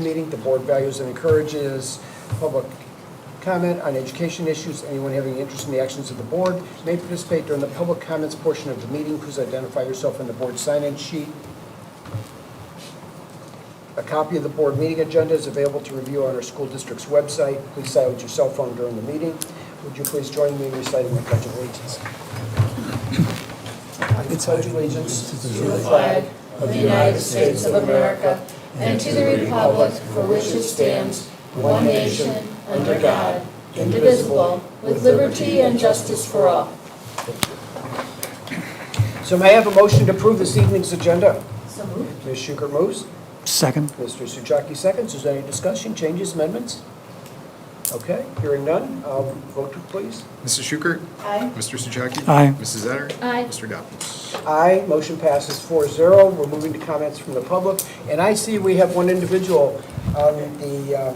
meeting. The board values and encourages public comment on education issues. Anyone having interest in the actions of the board may participate during the public comments portion of the meeting. Please identify yourself on the board sign-in sheet. A copy of the board meeting agenda is available to review on our school district's website. Please silence your cell phone during the meeting. Would you please join me in reciting the Pledge of Allegiance? I pledge allegiance to the flag of the United States of America and to the republic for which it stands, one nation, under God, indivisible, with liberty and justice for all. So may I have a motion to approve this evening's agenda? So moved. Ms. Schukert moves. Second. Mr. Suchaki seconds. Is there any discussion, changes, amendments? Okay, hearing none, vote please. Mrs. Schukert? Aye. Mr. Suchaki? Aye. Mrs. Zetter? Aye. Mr. Doppels? Aye, motion passes 4-0. We're moving to comments from the public. And I see we have one individual on the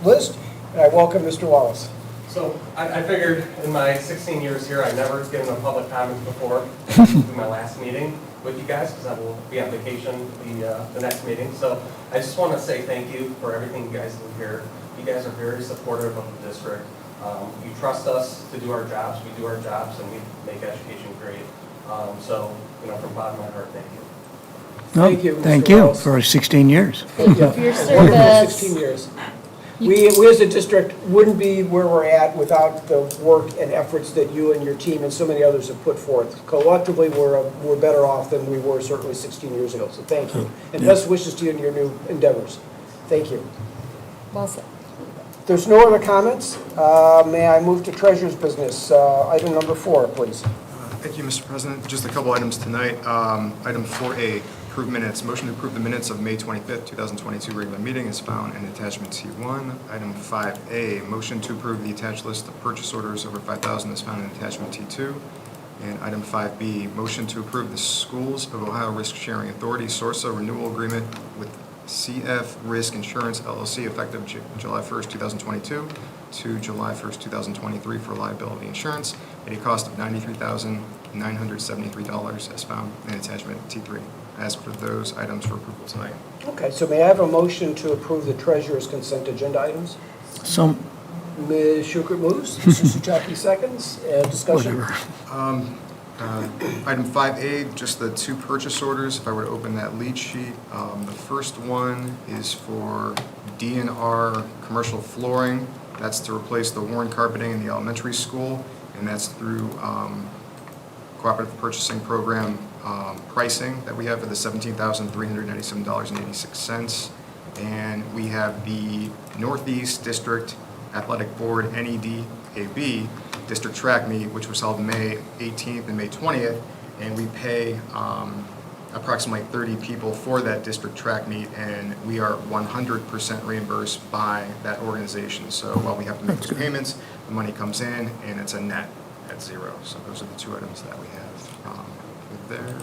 list, and I welcome Mr. Wallace. So I figured in my 16 years here, I've never given a public comment before. This will be my last meeting with you guys because I will be on vacation the next meeting. So I just want to say thank you for everything you guys do here. You guys are very supportive of the district. You trust us to do our jobs. We do our jobs and we make education great. So, from the bottom of my heart, thank you. Thank you, Mr. Thank you Wallace. for 16 years. Thank you for your Wonderful service. 16 years. We as a district wouldn't be where we're at without the work and efforts that you and your team and so many others have put forth. Collectively, we're better off than we were certainly 16 years ago, so thank you. And best wishes to you in your new endeavors. Thank you. Well said. If there's no other comments, may I move to treasurer's business? Item number 4, please. Thank you, Mr. President. Just a couple items tonight. Item 4A, approve minutes. Motion to approve the minutes of May 25th, 2022 regular meeting is found in attachment T1. Item 5A, motion to approve the attached list of purchase orders over $5,000 is found in attachment T2. And item 5B, motion to approve the Schools of Ohio Risk Sharing Authority SORSA renewal agreement with CF Risk Insurance LLC effective July 1st, 2022 to July 1st, 2023 for liability insurance at a cost of $93,973 as found in attachment T3. Ask for those items for approval tonight. Okay, so may I have a motion to approve the treasurer's consent agenda items? So, Ms. Schukert moves, Mr. Suchaki seconds, discussion? whatever. Item 5A, just the 2 purchase orders. If I were to open that lead sheet, the first one is for DNR commercial flooring. That's to replace the worn carpeting in the elementary school, and that's through cooperative purchasing program pricing that we have for the $17,397.86. And we have the Northeast District Athletic Board NEDAB District Track Meet, which was held May 18th and May 20th, and we pay approximately 30 people for that district track meet, and we are 100% reimbursed by that organization. So while we have to make those payments, the money comes in, and it's a net at zero. So those are the 2 items that we have there.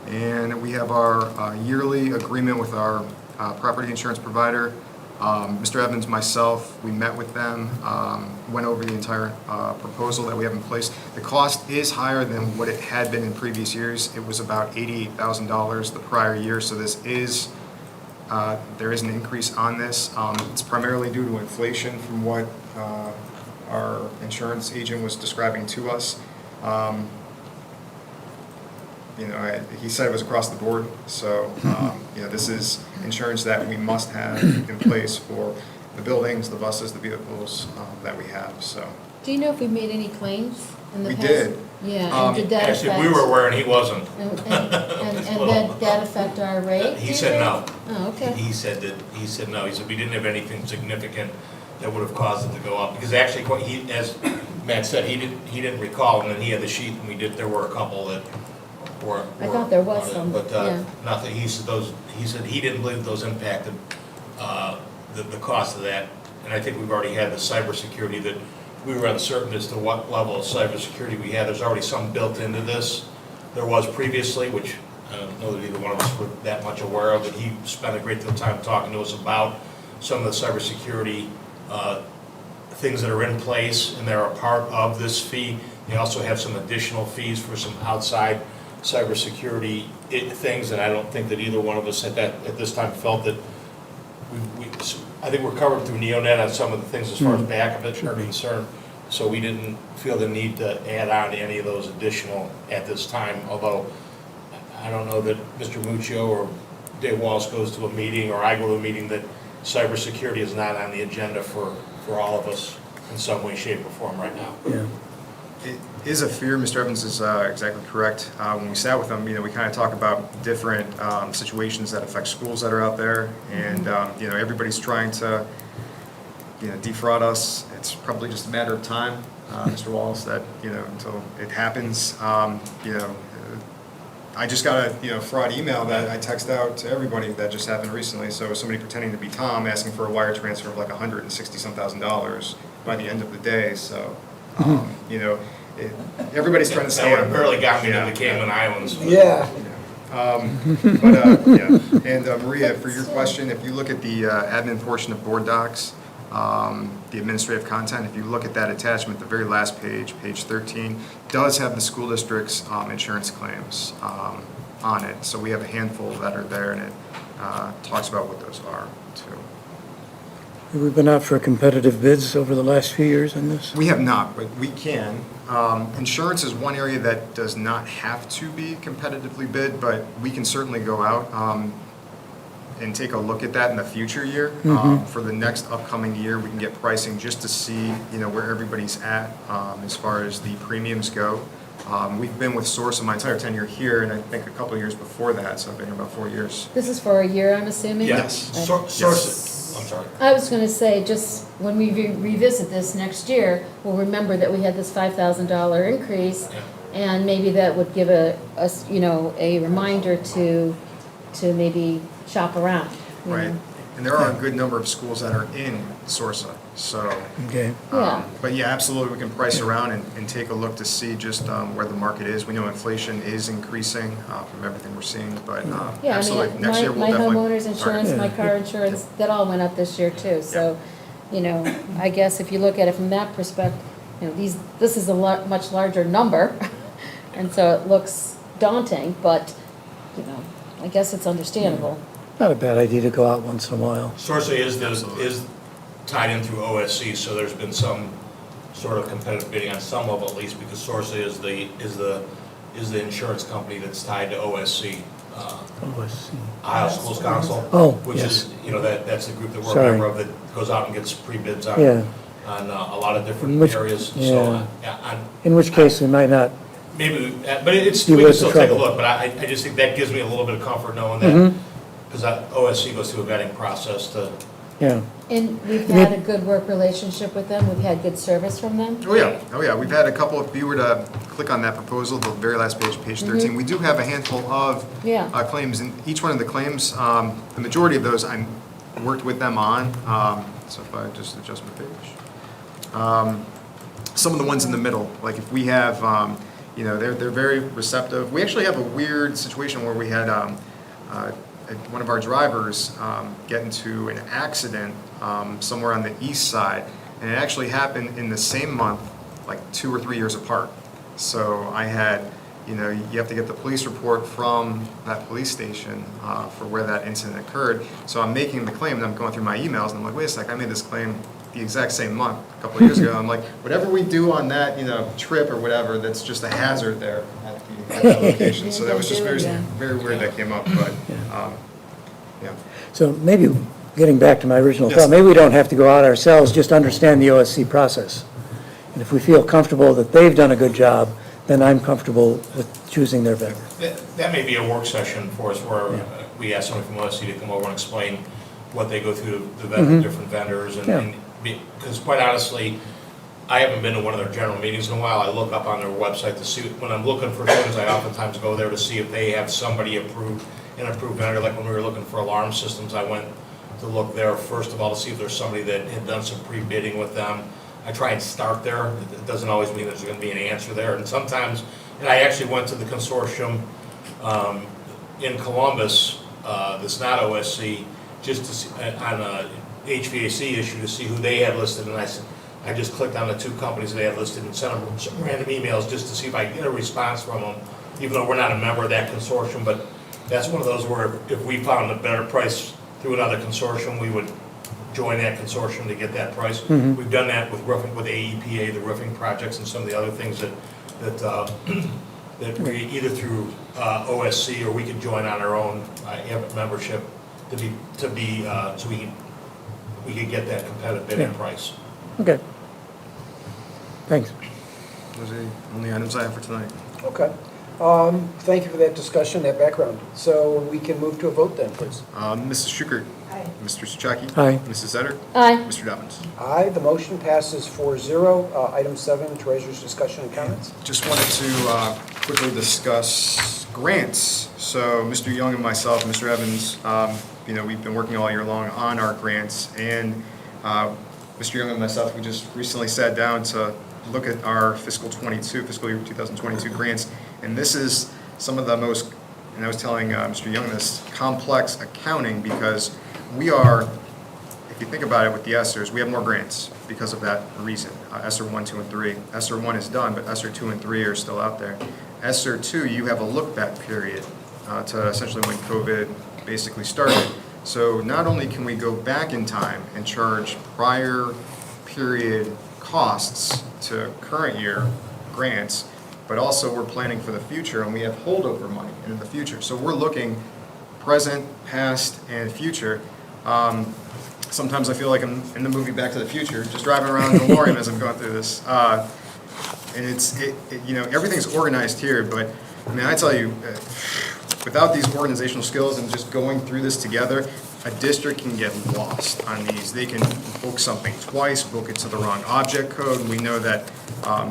And we have our yearly agreement with our property insurance provider. Mr. Evans, myself, we met with them, went over the entire proposal that we have in place. The cost is higher than what it had been in previous years. It was about $88,000 the prior year, so this is, there is an increase on this. It's primarily due to inflation from what our insurance agent was describing to us. He said it was across the board, so this is insurance that we must have in place for the buildings, the buses, the vehicles that we have. So Do you know if we made any claims in the we past? did. Yeah, and did that Actually, affect? we were aware and he wasn't. And did that affect our rate? do He you said no. think? Oh, okay. He said no. He said we didn't have anything significant that would have caused it to go up. Because actually, as Matt said, he didn't recall, and then he had the sheet, and there were a couple that were. I thought there was on it, some, But yeah. nothing, he said he didn't believe those impacted the cost of that. And I think we've already had the cybersecurity that we were uncertain as to what level of cybersecurity we had. There's already some built into this. There was previously, which I don't know that either one of us were that much aware of, but he spent a great deal of time talking to us about some of the cybersecurity things that are in place, and they're a part of this fee. They also have some additional fees for some outside cybersecurity things, and I don't think that either one of us at this time felt that I think we're covered through Neonet on some of the things as far as backup are concerned, so we didn't feel the need to add on to any of those additional at this time, although I don't know that Mr. Muccio or Dave Wallace goes to a meeting, or I go to a meeting, that cybersecurity is not on the agenda for all of us in some way, shape, or form right now. Yeah. It is a fear, Mr. Evans is exactly correct. When we sat with them, we kind of talk about different situations that affect schools that are out there, and, everybody's trying to, defraud us. It's probably just a matter of time, Mr. Wallace, that, until it happens. I just got a, fraud email that I text out to everybody that just happened recently. So somebody pretending to be Tom asking for a wire transfer of like $160-some-thousand by the end of the day, so. Everybody's trying to stay That on. would barely got me to Yeah. the Cayman Islands. but- Yeah. And Maria, for your question, if you look at the admin portion of board docs, the administrative content, if you look at that attachment, the very last page, page 13, does have the school district's insurance claims on it. So we have a handful that are there, and it talks about what those are, too. Have we been out for competitive bids over the last few years on this? We have not, but we can. Insurance is one area that does not have to be competitively bid, but we can certainly go out and take a look at that in the future year. For the next upcoming year, we can get pricing just to see, where everybody's at as far as the premiums go. We've been with Source in my entire tenure here, and I think a couple of years before that, so I've been here about 4 years. This is for a year, I'm assuming? Yes. I'm sorry. I was going to say, just when we revisit this next year, we'll remember that we had this $5,000 increase, Yeah. and maybe that would give us, a reminder to maybe shop around. you Right. know? And there are a good number of schools that are in Sorsa, so. Okay. Yeah. But yeah, absolutely, we can price around and take a look to see just where the market is. We know inflation is increasing from everything we're seeing, but Yeah, I absolutely, mean, next year we'll my definitely. homeowner's insurance, my car insurance, that all went up this year too, so, I guess if you look at it from that perspective, this is a much larger number, and so it looks daunting, but, I guess it's understandable. Not a bad idea to go out once in a while. Sorsa is tied in through OSC, so there's been some sort of competitive bidding on some level at least, because Sorsa is the insurance company that's tied to OSC, OSC. Ohio Schools Council. Oh, Which yes. is, that's the group that we're a Sorry. member of, that goes out and gets pre-bids on Yeah. a lot of In different which- areas, yeah. so, In which case, we might not, maybe, but it's, Be we can worth the still take a trouble. look, but I just think that gives me a little bit of comfort knowing Mm-hmm. that, because OSC goes through a vetting process to, yeah. And we've had a good work relationship with them, we've had good service from them. Oh, yeah, we've had a couple, if you were to click on that proposal, the very last page, page 13, we do have a handful of Yeah. claims, and each one of the claims, the majority of those I worked with them on, so if I just adjust my page. Some of the ones in the middle, like if we have, they're very receptive. We actually have a weird situation where we had one of our drivers get into an accident somewhere on the east side, and it actually happened in the same month, like 2 or 3 years apart. So I had, you have to get the police report from that police station for where that incident occurred. So I'm making the claim, and I'm going through my emails, and I'm like, wait a sec, I made this claim the exact same month, a couple of years ago. I'm like, whatever we do on that, trip or whatever, that's just a hazard there at that location. So that was just very, very weird that came up, but, yeah. So maybe, getting back to my original Yes. thought, maybe we don't have to go out ourselves, just understand the OSC process. And if we feel comfortable that they've done a good job, then I'm comfortable with choosing their vendor. that may be a work session for us where we ask somebody from OSC to come over and explain what they go through to vet the different vendors, and because quite honestly, I haven't been to one of their general meetings in a while. I look up on their website to see, when I'm looking for things, I oftentimes go there to see if they have somebody approved, an approved vendor. Like when we were looking for alarm systems, I went to look there first of all to see if there's somebody that had done some pre-bidding with them. I try and start there. It doesn't always mean there's gonna be an answer there, and sometimes, and I actually went to the consortium in Columbus, that's not OSC, just to see, on a HVAC issue, to see who they had listed, and I just clicked on the 2 companies they had listed and sent them some random emails just to see if I could get a response from them, even though we're not a member of that consortium. But that's one of those where if we found a better price through another consortium, we would join that consortium to get that price. Mhm. We've done that with roofing, with AEPA, the roofing projects, and some of the other things that we, either through OSC, or we could join on our own, have a membership so we could get that competitive bidding Yeah. price. Okay. Thanks. Those are the only items I have for tonight. Okay. Thank you for that discussion, that background. So we can move to a vote then, please. Mrs. Schukert. Aye. Mr. Souchaki. Aye. Mrs. Etter. Aye. Mr. Dobbins. Aye, the motion passes 4-0. Item 7, treasurer's discussion and comments. Just wanted to quickly discuss grants. So Mr. Young and myself, Mr. Evans, we've been working all year long on our grants. And Mr. Young and myself, we just recently sat down to look at our fiscal year 2022 grants. And this is some of the most, and I was telling Mr. Young this, complex accounting, because we are, if you think about it with the ESSERs, we have more grants because of that reason. ESSER 1, 2, and 3. ESSER 1 is done, but ESSER 2 and 3 are still out there. ESSER 2, you have a look-back period to essentially when COVID basically started. So not only can we go back in time and charge prior period costs to current year grants, but also we're planning for the future, and we have holdover money in the future. So we're looking present, past, and future. Sometimes I feel like I'm in the movie Back to the Future, just driving around in DeLorean as I'm going through this. And everything's organized here, but I mean, I tell you, without these organizational skills and just going through this together, a district can get lost on these. They can book something twice, book it to the wrong object code. We know that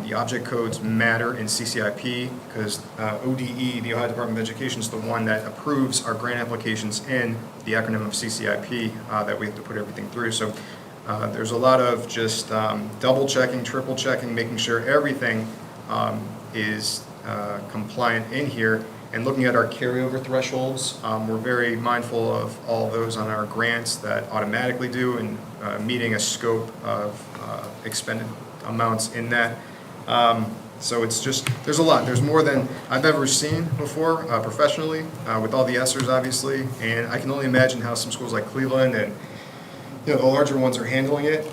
the object codes matter in CCIP because ODE, the Ohio Department of Education, is the one that approves our grant applications in the acronym of CCIP that we have to put everything through. So there's a lot of just double checking, triple checking, making sure everything is compliant in here. And looking at our carryover thresholds, we're very mindful of all those on our grants that automatically do, and meeting a scope of expended amounts in that. So it's just, there's a lot. There's more than I've ever seen before professionally with all the ESSERs, obviously. And I can only imagine how some schools like Cleveland and the larger ones are handling it.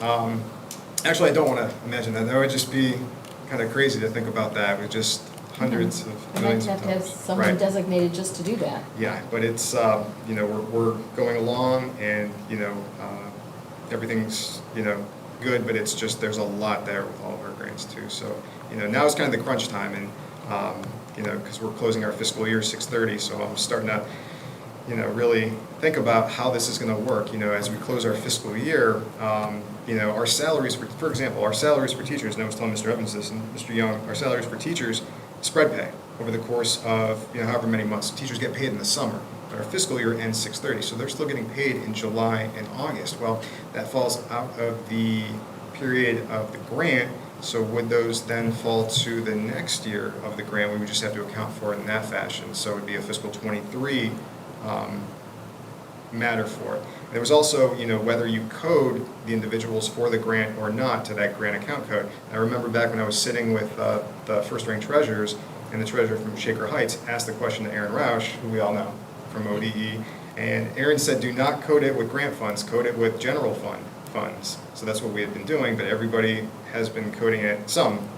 Actually, I don't want to imagine that. That would just be kind of crazy to think about that with just hundreds of And millions I'd of have to have dollars. someone Right. designated just to do that. Yeah, but it's, we're going along, and, everything's, good, but it's just, there's a lot there with all of our grants too. So, now is kind of the crunch time, and, because we're closing our fiscal year 6/30, so I'm starting to, really think about how this is going to work, as we close our fiscal year. Our salaries, for example, our salaries for teachers, and I was telling Mr. Evans this and Mr. Young, our salaries for teachers spread pay over the course of, however many months. Teachers get paid in the summer, but our fiscal year ends 6/30, so they're still getting paid in July and August. Well, that falls out of the period of the grant, so would those then fall to the next year of the grant? We would just have to account for it in that fashion, so it would be a fiscal 23 matter for it. There was also, whether you code the individuals for the grant or not to that grant account code. I remember back when I was sitting with the first-rank treasurers, and the treasurer from Shaker Heights asked the question to Aaron Roush, who we all know from ODE, and Aaron said, do not code it with grant funds, code it with general funds. So that's what we had been doing, but everybody has been coding it, some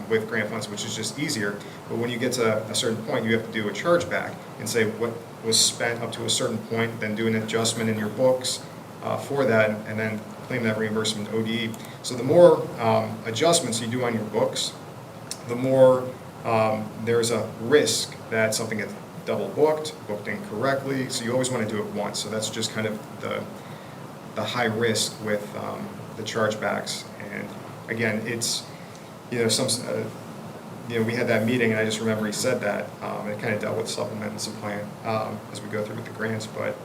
with grant funds, which is just easier. But when you get to a certain point, you have to do a chargeback and say what was spent up to a certain point, then do an adjustment in your books for that, and then claim that reimbursement to ODE. So the more adjustments you do on your books, the more there's a risk that something gets double booked incorrectly. So you always want to do it once. So that's just kind of the high risk with the chargebacks. And again, it's we had that meeting, and I just remember he said that, and it kind of dealt with supplement and supplant as we go through with the grants. But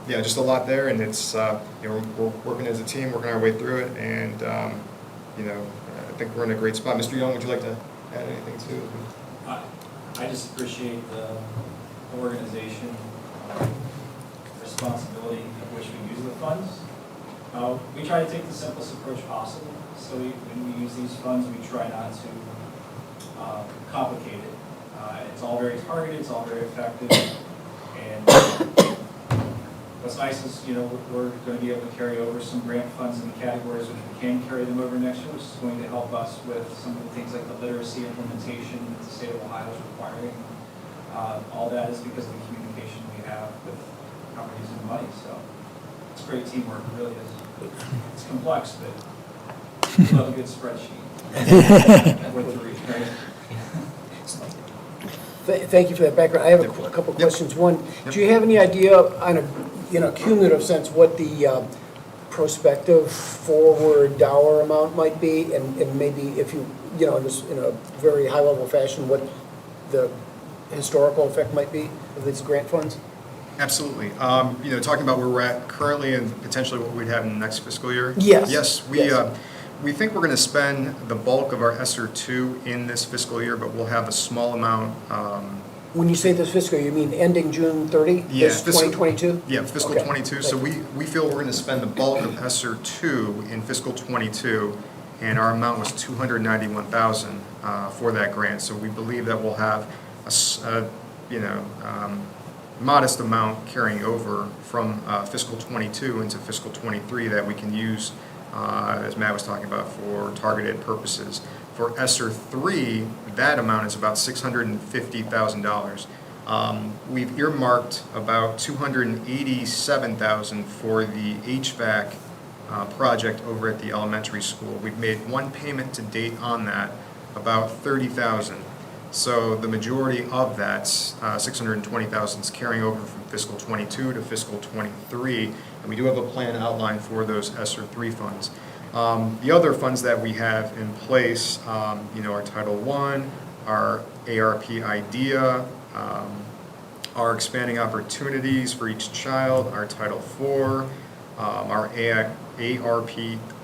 just a lot there, and it's we're working as a team, working our way through it, and I think we're in a great spot. Mr. Young, would you like to add anything to it? I just appreciate the organization, responsibility of which we use the funds. We try to take the simplest approach possible. So when we use these funds, we try not to complicate it. It's all very targeted, it's all very effective, and What's nice is, we're going to be able to carry over some grant funds in the categories which we can carry them over next year, which is going to help us with some of the things like the literacy implementation that the state of Ohio is requiring. All that is because of the communication we have with how we're using the money, so it's great teamwork, it really is. It's complex, but we love a good spreadsheet. With the reach, right? Thank you for that background. I have a couple of questions. One, do you have any idea on a cumulative sense what the prospective forward dollar amount might be? And maybe if you, in a very high-level fashion, what the historical effect might be of these grant funds? Absolutely. Talking about where we're at currently and potentially what we'd have in the next fiscal year. Yes. Yes, we think we're going to spend the bulk of our ESSER 2 in this fiscal year, but we'll have a small amount. When you say this fiscal, you mean ending June 30? Yeah, This 2022? Yeah, fiscal Okay. 22. So we feel we're going to spend the bulk of ESSER 2 in fiscal 22, and our amount was $291,000 for that grant. So we believe that we'll have modest amount carrying over from fiscal 22 into fiscal 23 that we can use, as Matt was talking about, for targeted purposes. For ESSER 3, that amount is about $650,000. We've earmarked about $287,000 for the HVAC project over at the elementary school. We've made one payment to date on that, about $30,000. So the majority of that, $620,000, is carrying over from fiscal 22 to fiscal 23, and we do have a plan outlined for those ESSER 3 funds. The other funds that we have in place, our Title I, our ARP IDEA, our expanding opportunities for each child, our Title IV, our ARP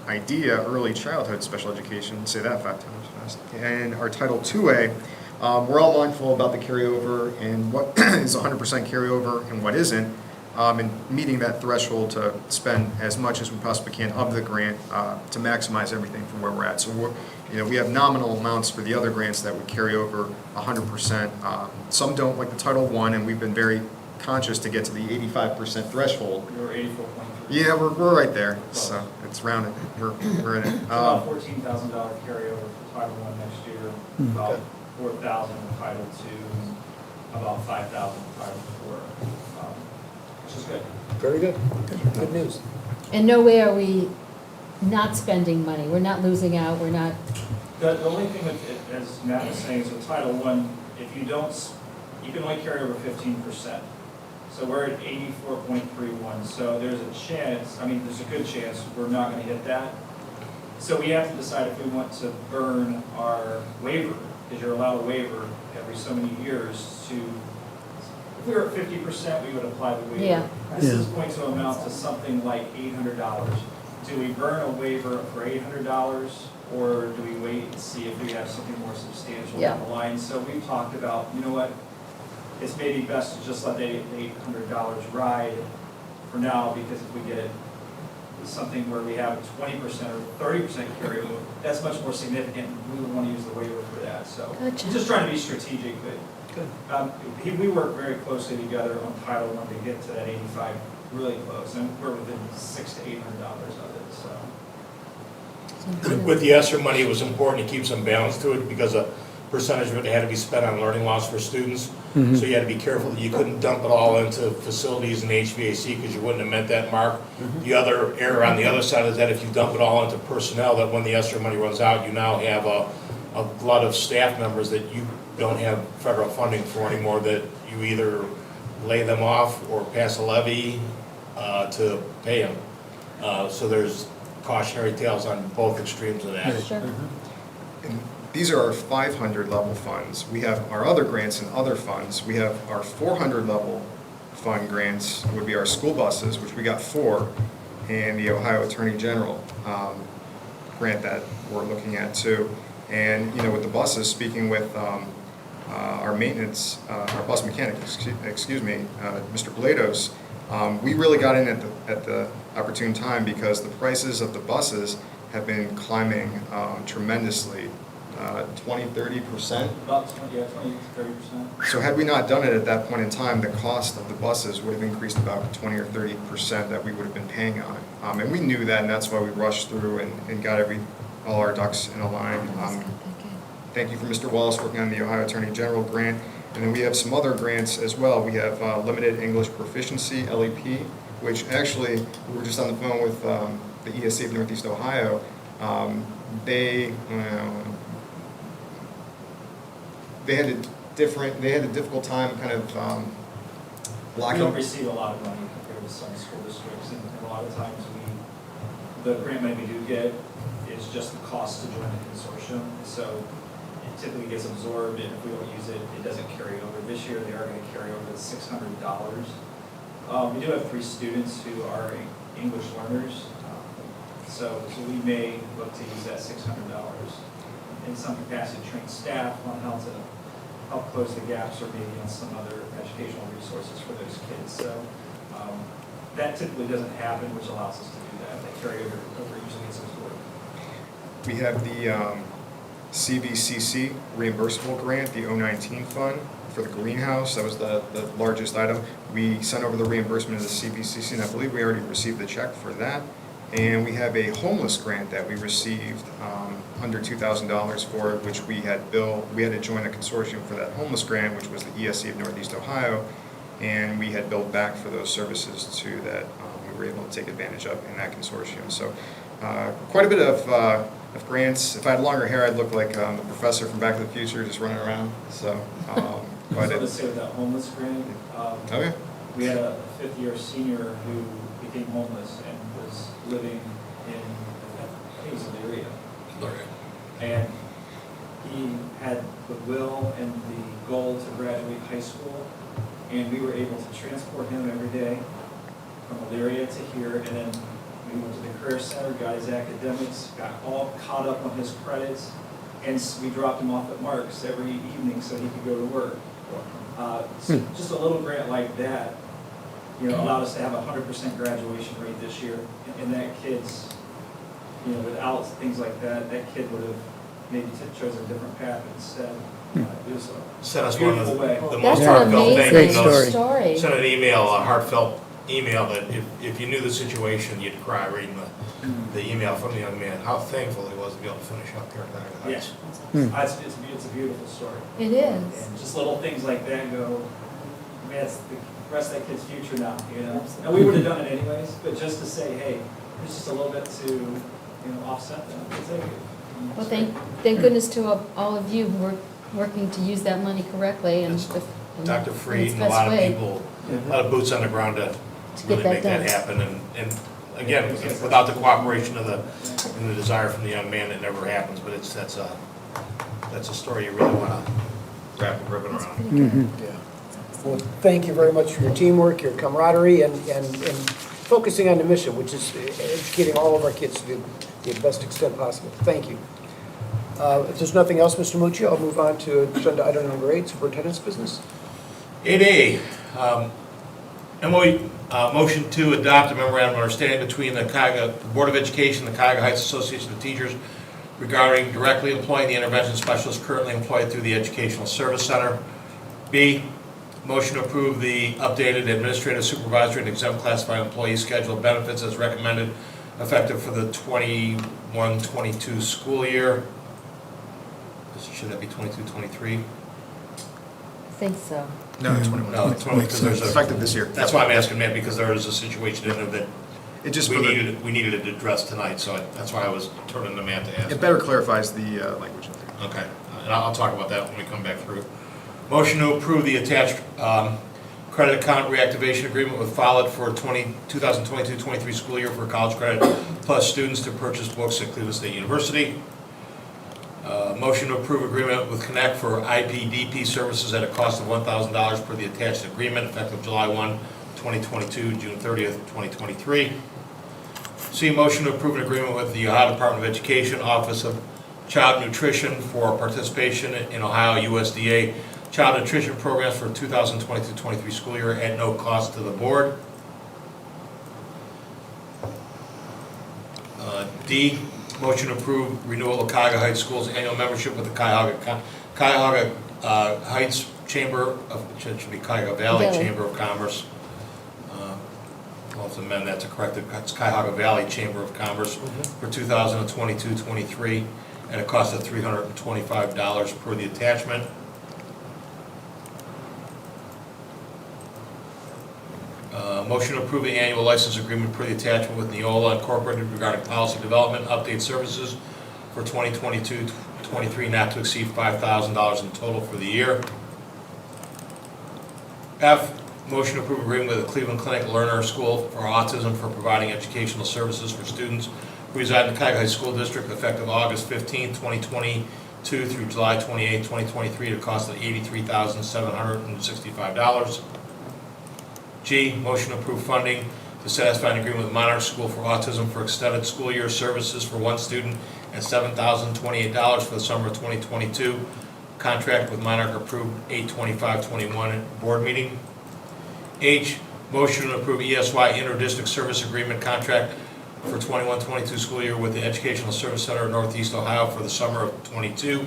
IDEA, early childhood special education, say that 5 times fast, and our Title IIA. We're all mindful about the carryover and what is 100% carryover and what isn't, and meeting that threshold to spend as much as we possibly can of the grant to maximize everything from where we're at. So we have nominal amounts for the other grants that would carry over 100%. Some don't, like the Title I, and we've been very conscious to get to the 85% threshold. We were 84.3. Yeah, we're right there, so it's rounded. We're in it. About $14,000 carryover for Title I next year, about $4,000 for Title II, and about $5,000 for Title IV, which is good. Very good. Good news. And no way are we not spending money, we're not losing out, we're not, The only thing that, as Matt was saying, so Title I, if you don't, you can only carry over 15%. So we're at 84.31, so there's a chance, there's a good chance we're not going to hit that. So we have to decide if we want to burn our waiver, because you're allowed a waiver every so many years to, if we were at 50%, we would apply the waiver. Yeah. This is going to amount to something like $800. Do we burn a waiver for $800, or do we wait and see if we have something more substantial Yeah. down the line? So we've talked about, you know what, it's maybe best to just let the $800 ride for now, because if we get something where we have 20% or 30% carryover, that's much more significant. We would want to use the waiver for that. So Gotcha. we're just trying to be strategic, but we work very closely together on Title I to get to that 85 really close, and we're within $600 to $800 of it. So With the ESSER money, it was important to keep some balance to it because a percentage of it had to be spent on learning loss for students. So you had to be careful that you couldn't dump it all into facilities and HVAC because you wouldn't have met that mark. The other error on the other side is that if you dump it all into personnel, that when the ESSER money runs out, you now have a glut of staff members that you don't have federal funding for anymore, that you either lay them off or pass a levy to pay them. So there's cautionary tales on both extremes of that. sure. And these are our 500 level funds. We have our other grants and other funds. We have our 400 level fund grants, would be our school buses, which we got 4, and the Ohio Attorney General grant that we're looking at too. And with the buses, speaking with our maintenance, our bus mechanic, excuse me, Mr. Blados, we really got in at the opportune time because the prices of the buses have been climbing tremendously 20, 30%. About 20, 30%. So had we not done it at that point in time, the cost of the buses would have increased about 20 or 30% that we would have been paying on it. And we knew that, and that's why we rushed through and got all our ducks in a line. Thank you for Mr. Wallace working on the Ohio Attorney General grant. And then we have some other grants as well. We have Limited English Proficiency, LEP, which actually, we were just on the phone with the ESC of Northeast Ohio. They had a difficult time kind of We blocking. don't receive a lot of money compared to some school districts, and a lot of times the grant money we do get is just the cost to join the consortium. So it typically gets absorbed, and if we don't use it, it doesn't carry over. This year, they are going to carry over the $600. We do have 3 students who are English learners, so we may look to use that $600 in some capacity, train staff on how to help close the gaps, or maybe on some other educational resources for those kids. So that typically doesn't happen, which allows us to do that. That carryover usually gets absorbed. We have the CVCC reimbursable grant, the 019 fund for the greenhouse. That was the largest item. We sent over the reimbursement to the CVCC, and I believe we already received the check for that. And we have a homeless grant that we received under $2,000 for, which we had to join a consortium for that homeless grant, which was the ESC of Northeast Ohio, and we had billed back for those services too that we were able to take advantage of in that consortium. So quite a bit of grants. If I had longer hair, I'd look like the professor from Back to the Future, just running around. So quite So a to say with that homeless grant, okay. we had a 5th-year senior who became homeless and was living in, I think it was Elyria. And he had the will and the goal to graduate high school, and we were able to transport him every day from Elyria to here, and then we went to the Career Center, got his academics, got all caught up on his credits, and we dropped him off at Mark's every evening so he could go to work. So just a little grant like that, allowed us to have a 100% graduation rate this year, and that kid's, without things like that, that kid would have maybe chosen a different path instead. It was Sent us a one of beautiful way. the That's most an heartfelt amazing things. Great story. story. Sent an email, a heartfelt email that if you knew the situation, you'd cry reading the email from the young man, how thankful he was to be able to finish up here at Niagara Heights. It's a beautiful story. It is. And just little things like that go, man, it's the rest of that kid's future now, And we would have done it anyways, but just to say, hey, there's just a little bit to, offset that, we'll take it. Well, thank goodness to all of you who are working to use that money correctly and That's in Dr. its Freed and a best lot of way. people, a lot of boots on the ground to really that make that done. happen. And again, without the cooperation of and the desire from the young man, it never happens. But that's a story you really want to wrap a ribbon around. Pretty good. Yeah. Well, thank you very much for your teamwork, your camaraderie, and focusing on the mission, which is educating all of our kids to the best extent possible. Thank you. If there's nothing else, Mr. Mucci, I'll move on to agenda item number 8, superintendent's business. 8A, motion to adopt a memorandum of understanding between the Board of Education and the Cuyahoga Heights Association of Teachers regarding directly employing the intervention specialist currently employed through the Educational Service Center. B, motion to approve the updated administrative, supervisory, and exempt classified employee schedule of benefits as recommended, effective for the 21-22 school year. Should that be 22-23? I think so. No, 21. No, 21, because there's a, Effective this year. that's why I'm asking that, because there is a situation in there that It just we further- needed it addressed tonight, so that's why I was turning to Matt to ask. It better clarifies the language in there. Okay, and I'll talk about that when we come back through. Motion to approve the attached credit account reactivation agreement with Follett for 2022-23 school year for college credit plus students to purchase books at Cleveland State University. Motion to approve agreement with Connect for IPDP services at a cost of $1,000 per the attached agreement effective July 1, 2022, June 30th, 2023. C, motion to approve an agreement with the Ohio Department of Education Office of Child Nutrition for participation in Ohio USDA Child Nutrition Programs for 2022-23 school year at no cost to the board. D, motion to approve renewal of Cuyahoga Heights Schools annual membership with the Cuyahoga Heights Chamber of, should be Cuyahoga Valley Valley. Chamber of Commerce. I'll have to amend that to correct it, it's Cuyahoga Valley Chamber of Commerce for 2022-23 at a cost of $325 per the attachment. Motion to approve the annual license agreement per the attachment with Neola Incorporated regarding policy development, update services for 2022-23 not to exceed $5,000 in total for the year. F, motion to approve agreement with the Cleveland Clinic Learner School for Autism for providing educational services for students who reside in the Cuyahoga Heights School District effective August 15, 2022 through July 28, 2023 at a cost of $83,765. G, motion to approve funding to satisfy an agreement with Monarch School for Autism for extended school year services for one student and $7,028 for the summer of 2022. Contract with Monarch approved 8/25/21 board meeting. H, motion to approve ESY interdistrict service agreement contract for 21-22 school year with the Educational Service Center of Northeast Ohio for the summer of 22.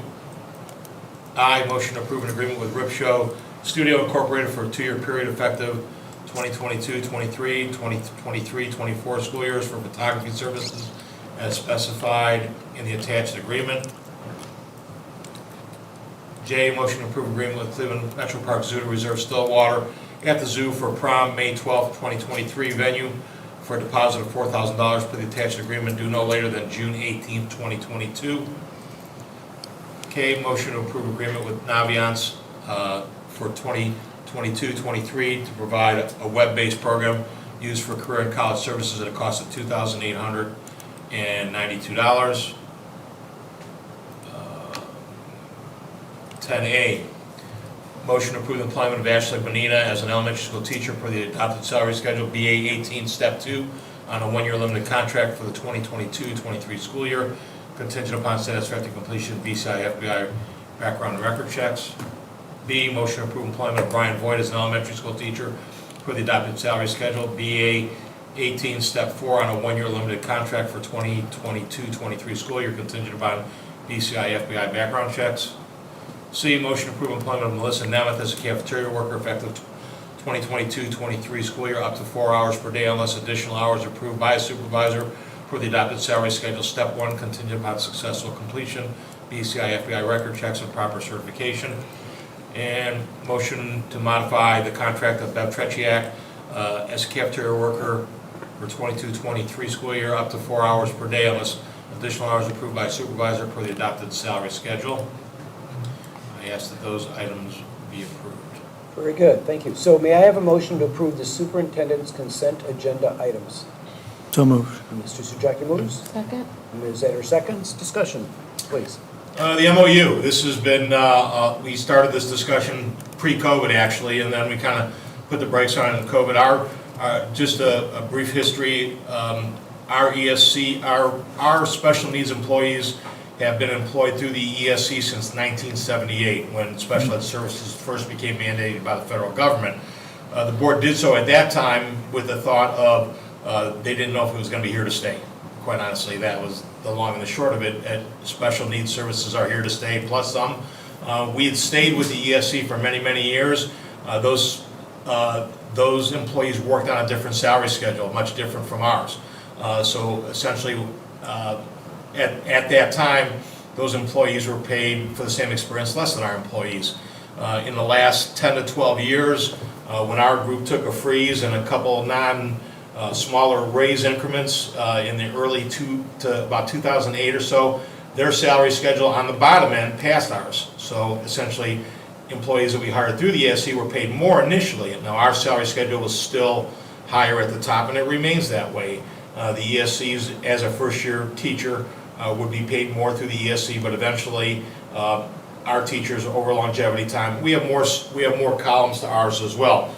I, motion to approve an agreement with Rip Show Studio Incorporated for a 2-year period effective 2022-23, 2023-24 school years for photography services as specified in the attached agreement. J, motion to approve agreement with Cleveland Metro Park Zoo to reserve still water at the zoo for prom, May 12, 2023 venue for a deposit of $4,000 per the attached agreement due no later than June 18, 2022. K, motion to approve agreement with Naviance for 2022-23 to provide a web-based program used for career and college services at a cost of $2,892. 10A, motion to approve the employment of Ashley Bonina as an elementary school teacher per the adopted salary schedule BA 18 Step 2 on a 1-year limited contract for the 2022-23 school year, contingent upon satisfactory completion of BCI FBI background and record checks. B, motion to approve employment of Brian Voigt as an elementary school teacher per the adopted salary schedule BA 18 Step 4 on a 1-year limited contract for 2022-23 school year, contingent upon BCI FBI background checks. C, motion to approve employment of Melissa Nemeth as a cafeteria worker effective 2022-23 school year up to 4 hours per day unless additional hours are approved by a supervisor for the adopted salary schedule. Step 1, contingent upon successful completion, BCI FBI record checks and proper certification. And motion to modify the contract of Bev Trechiak as a cafeteria worker for 22-23 school year up to 4 hours per day unless additional hours are approved by a supervisor per the adopted salary schedule. I ask that those items be approved. Very good, thank you. So may I have a motion to approve the superintendent's consent agenda items? So moved. Mr. Sujaki moves. Second? Ms. Eder seconds. Discussion, please. The MOU, this has been, we started this discussion pre-COVID actually, and then we kind of put the brakes on in COVID. Just a brief history, our ESC, our special needs employees have been employed through the ESC since 1978, when special ed services first became mandated by the federal government. The board did so at that time with the thought of they didn't know if it was going to be here to stay. Quite honestly, that was the long and the short of it. Special needs services are here to stay, plus some. We had stayed with the ESC for many, many years. Those employees worked on a different salary schedule, much different from ours. So essentially, at that time, those employees were paid for the same experience less than our employees. In the last 10 to 12 years, when our group took a freeze and a couple smaller raise increments in the early to about 2008 or so, their salary schedule on the bottom end passed ours. So essentially, employees that we hired through the ESC were paid more initially. Now our salary schedule was still higher at the top, and it remains that way. The ESCs, as a first-year teacher, would be paid more through the ESC, but eventually our teachers over longevity time, we have more columns to ours as well.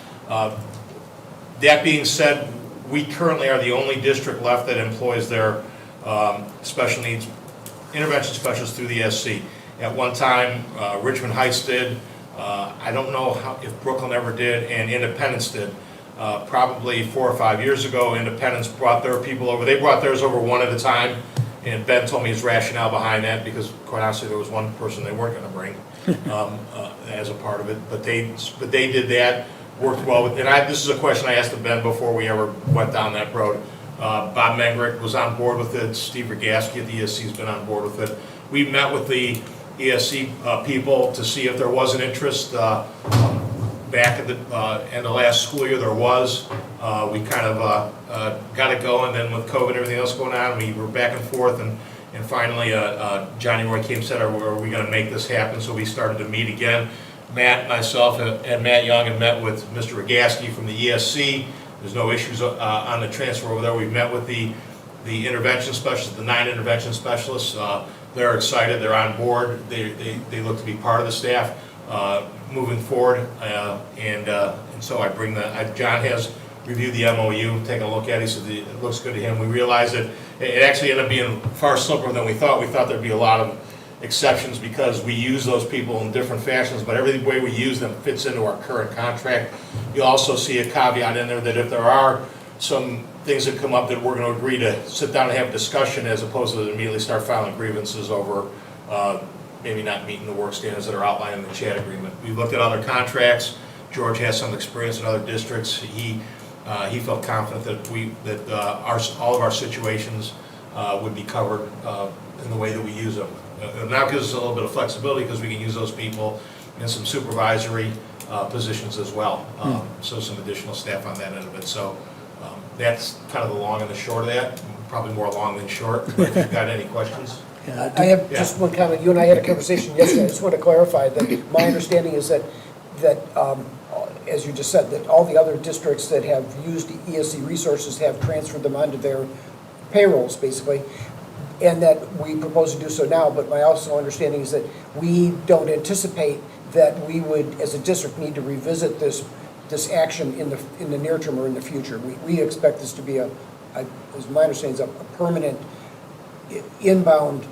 That being said, we currently are the only district left that employs their special needs intervention specialists through the ESC. At one time, Richmond Heights did. I don't know if Brooklyn ever did, and Independence did. Probably 4 or 5 years ago, Independence brought their people over. They brought theirs over one at a time, And Ben told me his rationale behind that, because quite honestly, there was one person they weren't gonna bring as a part of it, but they did that, worked well with, and this is a question I asked of Ben before we ever went down that road. Bob Mengrick was on board with it, Steve Rogaski at the ESC's been on board with it. We met with the ESC people to see if there was an interest. Back at the end of last school year, there was. We kind of got it going, then with COVID and everything else going on, we were back and forth, and finally, Johnny Roy came and said, are we gonna make this happen? So we started to meet again. Matt, myself, and Matt Young had met with Mr. Rogaski from the ESC. There's no issues on the transfer over there. We've met with the intervention specialists, the 9 intervention specialists. They're excited, they're on board, they look to be part of the staff moving forward. And so I bring John has reviewed the MOU, taken a look at it, he said it looks good to him. We realized that it actually ended up being far simpler than we thought. We thought there'd be a lot of exceptions because we use those people in different fashions, but every way we use them fits into our current contract. You'll also see a caveat in there that if there are some things that come up, that we're going to agree to sit down and have a discussion, as opposed to immediately start filing grievances over maybe not meeting the work standards that are outlined in the chat agreement. We looked at other contracts. George has some experience in other districts. He felt confident that all of our situations would be covered in the way that we use them. It now gives us a little bit of flexibility because we can use those people in some supervisory positions as well. So some additional staff on that end of it. So that's kind of the long and the short of that. Probably more long than short. But if you've got any questions? I have just one comment. You and I had a conversation yesterday. I just want to clarify that my understanding is that as you just said, that all the other districts that have used ESC resources have transferred them onto their payrolls, basically, and that we propose to do so now. But my also understanding is that we don't anticipate that we would, as a district, need to revisit this action in the near term or in the future. We expect this to be as my understanding is, a permanent inbound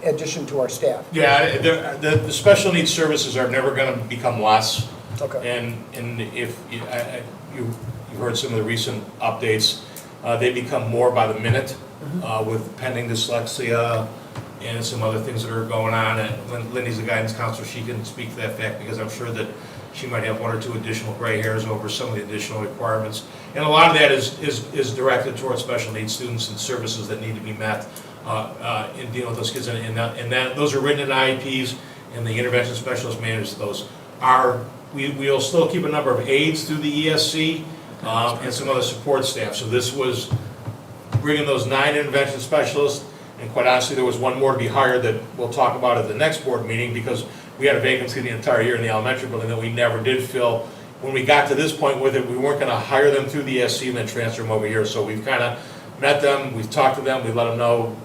addition to our staff. Yeah, the special needs services are never going to become less. Okay. And if you've heard some of the recent updates, they become more by the minute with pending dyslexia and some other things that are going on. And Lindy's the guidance counselor, she can speak to that fact because I'm sure that she might have 1 or 2 additional gray hairs over some of the additional requirements. And a lot of that is directed towards special needs students and services that need to be met in dealing with those kids. And that those are written in IEPs, and the intervention specialist manages those. We'll still keep a number of aides through the ESC and some other support staff. So this was bringing those 9 intervention specialists, and quite honestly, there was one more to be hired that we'll talk about at the next board meeting, because we had a vacancy the entire year in the elementary building that we never did fill. When we got to this point with it, we weren't going to hire them through the ESC and then transfer them over here. So we've kind of met them, we've talked to them, we let them know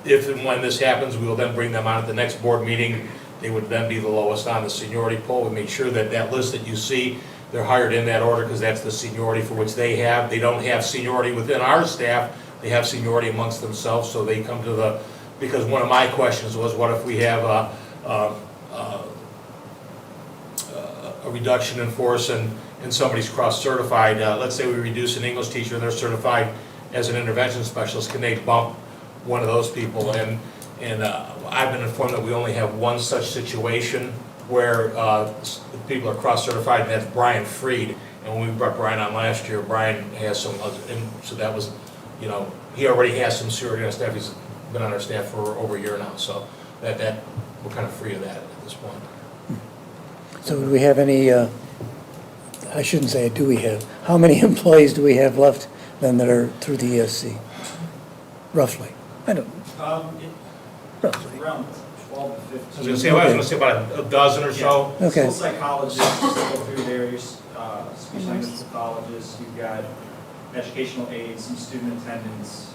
if and when this happens, we will then bring them on at the next board meeting. They would then be the lowest on the seniority poll. We made sure that that list that you see, they're hired in that order because that's the seniority for which they have. They don't have seniority within our staff, they have seniority amongst themselves, so they come to because one of my questions was, what if we have a reduction in force and somebody's cross-certified, let's say we reduce an English teacher and they're certified as an intervention specialist, can they bump one of those people? And I've been informed that we only have one such situation where people are cross-certified, and that's Brian Freed. And when we brought Brian on last year, Brian has some, and so that was, he already has some seniority on staff. He's been on our staff for over a year now, so that we're kind of free of that at this point. So do we have any, I shouldn't say do we have, how many employees do we have left then that are through the ESC? Roughly? I don't, roughly. Around 12 to 15. I was going to say about a dozen or so. Okay. School psychologists go through there, your speech language pathologists, you've got educational aides, some student attendants.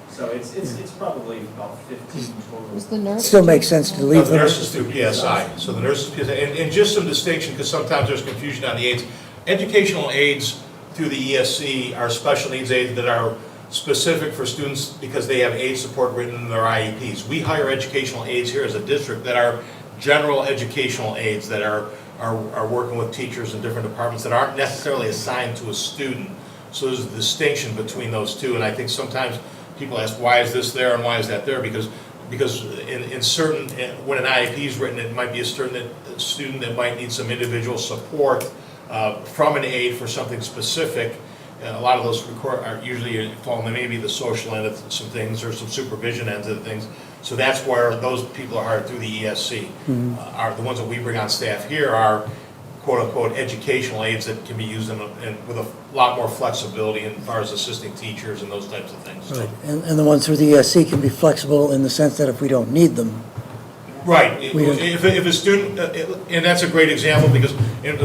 So it's probably about 15 total. Was the nurse? Still makes sense to No, leave the them. nurses through PSI, so the nurses, and just some distinction, because sometimes there's confusion on the aides. Educational aides through the ESC are special needs aides that are specific for students because they have aid support written in their IEPs. We hire educational aides here as a district that are general educational aides that are working with teachers in different departments that aren't necessarily assigned to a student. So there's a distinction between those two, and I think sometimes people ask, why is this there and why is that there? Because in certain, when an IEP is written, it might be a certain student that might need some individual support from an aide for something specific. A lot of those are usually fall in maybe the social end of some things or some supervision ends of things. So that's where those people are hired through the ESC. Are the ones that we bring on staff here are quote-unquote educational aides that can be used with a lot more flexibility as far as assisting teachers and those types of things. Right, and the ones through the ESC can be flexible in the sense that if we don't need them, Right, We don't- if a student, and that's a great example, because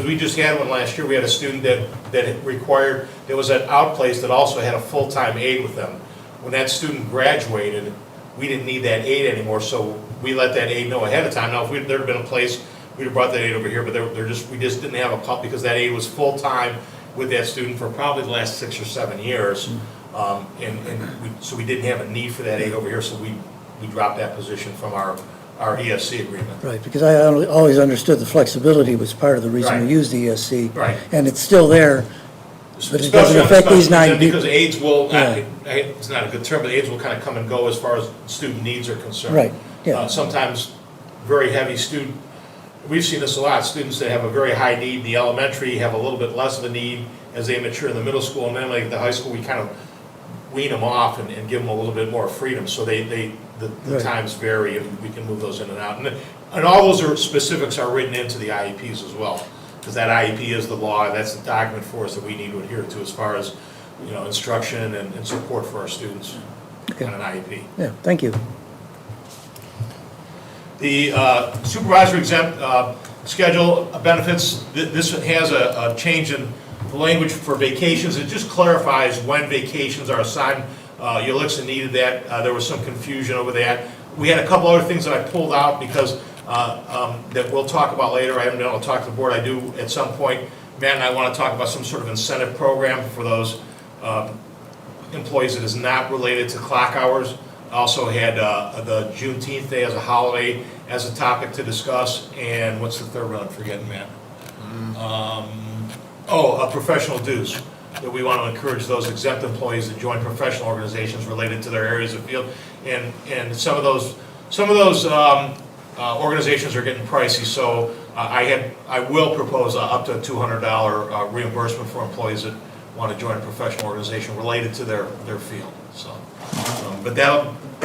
we just had one last year, we had a student that required, there was an outplace that also had a full-time aide with them. When that student graduated, we didn't need that aide anymore, so we let that aide know ahead of time. Now, if there had been a place, we'd have brought that aide over here, but we just didn't have a call, because that aide was full-time with that student for probably the last 6 or 7 years. So we didn't have a need for that aide over here, so we dropped that position from our ESC agreement. right, because I always understood the flexibility was part of the reason we Right. used the ESC. Right. And it's still there, but it doesn't Especially on affect these special 9 ed, people. because aides will, Yeah. it's not a good term, but aides will kind of come and go as far as student needs are concerned. Right, yeah. Sometimes very heavy student, we've seen this a lot, students that have a very high need in the elementary have a little bit less of a need as they mature in the middle school, and then like the high school, we kind of wean them off and give them a little bit more freedom, so the Right. times vary, and we can move those in and out. And all those specifics are written into the IEPs as well, because that IEP is the law, that's the document for us that we need to adhere to as far as, instruction and support for our students Okay. on an IEP. Yeah, thank you. The supervisor exempt schedule of benefits, this has a change in the language for vacations. It just clarifies when vacations are assigned. Ulixa needed that. There was some confusion over that. We had a couple other things that I pulled out because that we'll talk about later. I haven't been able to talk to the board. I do at some point. Matt and I want to talk about some sort of incentive program for those employees that is not related to clock hours. Also had the Juneteenth day as a holiday as a topic to discuss. And what's the third one? I'm forgetting, Matt. Professional dues. That we want to encourage those exempt employees to join professional organizations related to their areas of field. And some of those organizations are getting pricey, so I will propose up to a $200 reimbursement for employees that want to join a professional organization related to their field. So, but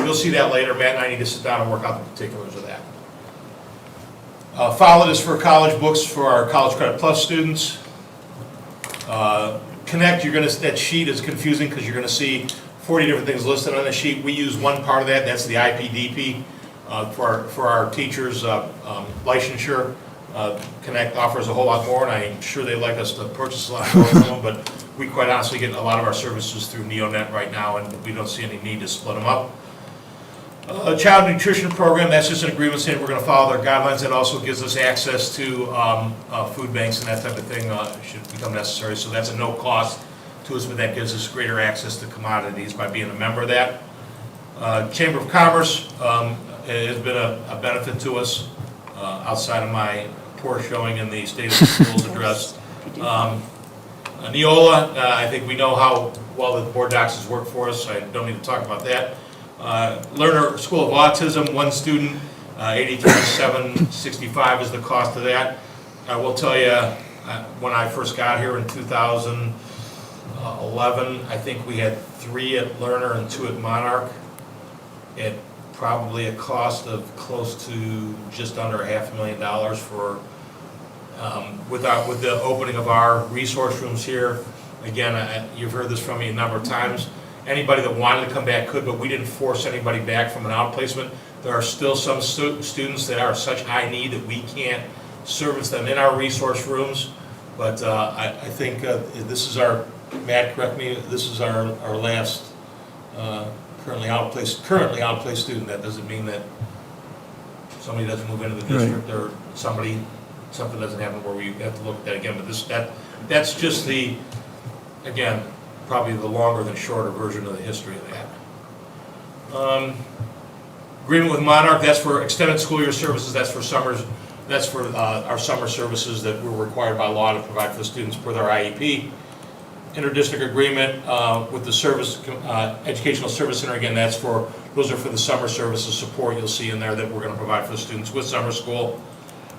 you'll see that later. Matt and I need to sit down and work out the particulars of that. Follow this for college books for our College Credit Plus students. Connect, that sheet is confusing because you're going to see 40 different things listed on the sheet. We use one part of that, that's the IPDP for our teachers' licensure. Connect offers a whole lot more, and I'm sure they'd like us to purchase a lot more from them, but we quite honestly get a lot of our services through NeoNet right now, and we don't see any need to split them up. Child nutrition program, that's just an agreement saying we're going to follow their guidelines. That also gives us access to food banks and that type of thing should become necessary. So that's a no cost to us, but that gives us greater access to commodities by being a member of that. Chamber of Commerce has been a benefit to us outside of my poor showing in the State of the Schools address. Neola, I think we know how well the board docs has worked for us. I don't need to talk about that. Lerner School of Autism, one student, $83,765 is the cost of that. I will tell you, when I first got here in 2011, I think we had 3 at Lerner and 2 at Monarch at probably a cost of close to just under $500,000 for, with the opening of our resource rooms here. Again, you've heard this from me a number of times. Anybody that wanted to come back could, but we didn't force anybody back from an outplacement. There are still some students that are such high need that we can't service them in our resource rooms. But I think this is our, Matt, correct me, this is our last currently outplaced student. That doesn't mean that somebody doesn't move into the district or something doesn't happen where we have to look at that again. But that's just the, again, probably the longer than shorter version of the history of that. Agreement with Monarch, that's for extended school year services, that's for summers, that's for our summer services that we're required by law to provide for the students per their IEP. interdistrict agreement with the Educational Service Center. Again, those are for the summer services support you'll see in there that we're going to provide for the students with summer school.